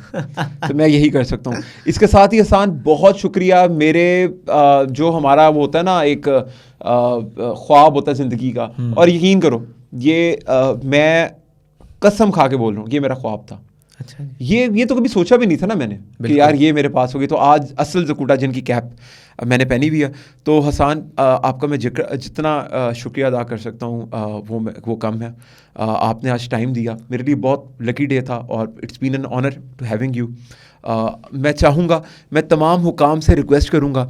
तो मैं यही कर सकता हूं। इसके साथ ही हसन, बहुत शुक्रिया। मेरे जो हमारा वो होता है ना, एक ख्वाब होता है ज़िंदगी का, और यकीन करो ये मैं कसम खा के बोल रहा हूँ, ये मेरा ख्वाब था। अच्छा, ये तो कभी सोचा भी नहीं था ना मैंने कि यार ये मेरे पास होगी। तो आज असल ज़कूटा जिन की कैप मैंने पहनी भी है। तो हसन, आपका मैं जितना शुक्रिया अदा कर सकता हूँ वो कम है। आपने आज टाइम दिया, मेरे लिए बहुत लकी डे था, और it's been an honour to having you. मैं चाहूँगा, मैं तमाम हुकाम से रिक्वेस्ट करूँगा,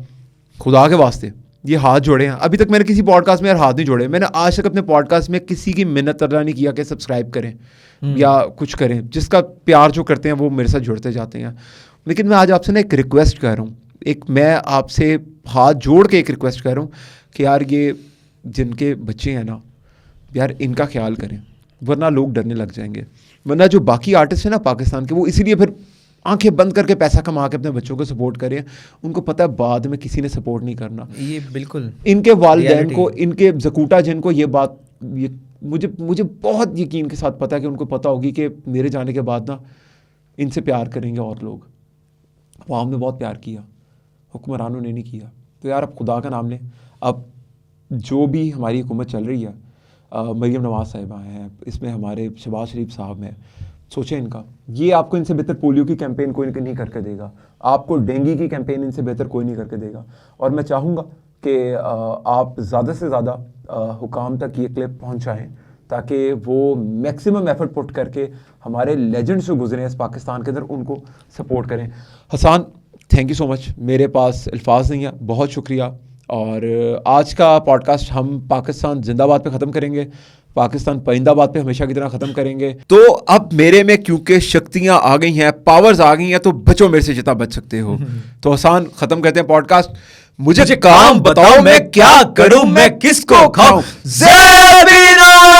खुदा के वास्ते ये हाथ जोड़े हैं। अभी तक मैंने किसी पॉडकास्ट में यार हाथ नहीं जोड़े। मैंने आज तक अपने पॉडकास्ट में किसी की मिन्नत अदा नहीं किया कि सब्सक्राइब करें या कुछ करें। जिसका प्यार जो करते हैं वो मेरे साथ जुड़ते जाते हैं। लेकिन मैं आज आपसे ना एक रिक्वेस्ट कर रहा हूँ, मैं आपसे हाथ जोड़ के एक रिक्वेस्ट कर रहा हूँ कि यार ये जिनके बच्चे हैं ना, यार इनका ख्याल करें, वरना लोग डरने लग जाएंगे। वरना जो बाकी आर्टिस्ट हैं ना पाकिस्तान के, वो इसीलिए फिर आंखें बंद करके पैसा कमा के अपने बच्चों को सपोर्ट करें। उनको पता है बाद में किसी ने सपोर्ट नहीं करना। ये बिल्कुल इनके वालिदैन को, इनके ज़कूटा जिनको ये बात, ये मुझे बहुत यकीन के साथ पता है कि उनको पता होगी कि मेरे जाने के बाद ना इनसे प्यार करेंगे और लोग। अवाम ने बहुत प्यार किया, हुक्मरानों ने नहीं किया। तो यार अब खुदा का नाम लें, अब जो भी हमारी हुकूमत चल रही है, मरीम नवाज साहिबा हैं, इसमें हमारे शहबाज शरीफ साहब हैं, सोचें इनका, ये आपको इनसे बेहतर पोलियो की कैंपेन कोई नहीं करके देगा, आपको डेंगू की कैंपेन इनसे बेहतर कोई नहीं करके देगा। और मैं चाहूँगा कि आप ज़्यादा से ज़्यादा हुकाम तक ये क्लिप पहुँचाएँ ताकि वो मैक्सिमम एफर्ट पुट करके हमारे लेजेंड्स जो गुजरे हैं इस पाकिस्तान के अंदर उनको सपोर्ट करें। Hasan, thank you so much, मेरे पास अल्फाज नहीं है, बहुत शुक्रिया। और आज का पॉडकास्ट हम पाकिस्तान जिंदाबाद पे ख़त्म करेंगे, पाकिस्तान परिंदाबाद पे हमेशा की तरह ख़त्म करेंगे। तो अब मेरे में क्योंकि शक्तियाँ आ गई हैं, पावर्स आ गई हैं, तो बचो मेरे से जितना बच सकते हो। तो हसन, ख़त्म करते हैं पॉडकास्ट। मुझे काम बताओ, मैं क्या करूं, मैं किसको खाऊं। ज़ेबीना।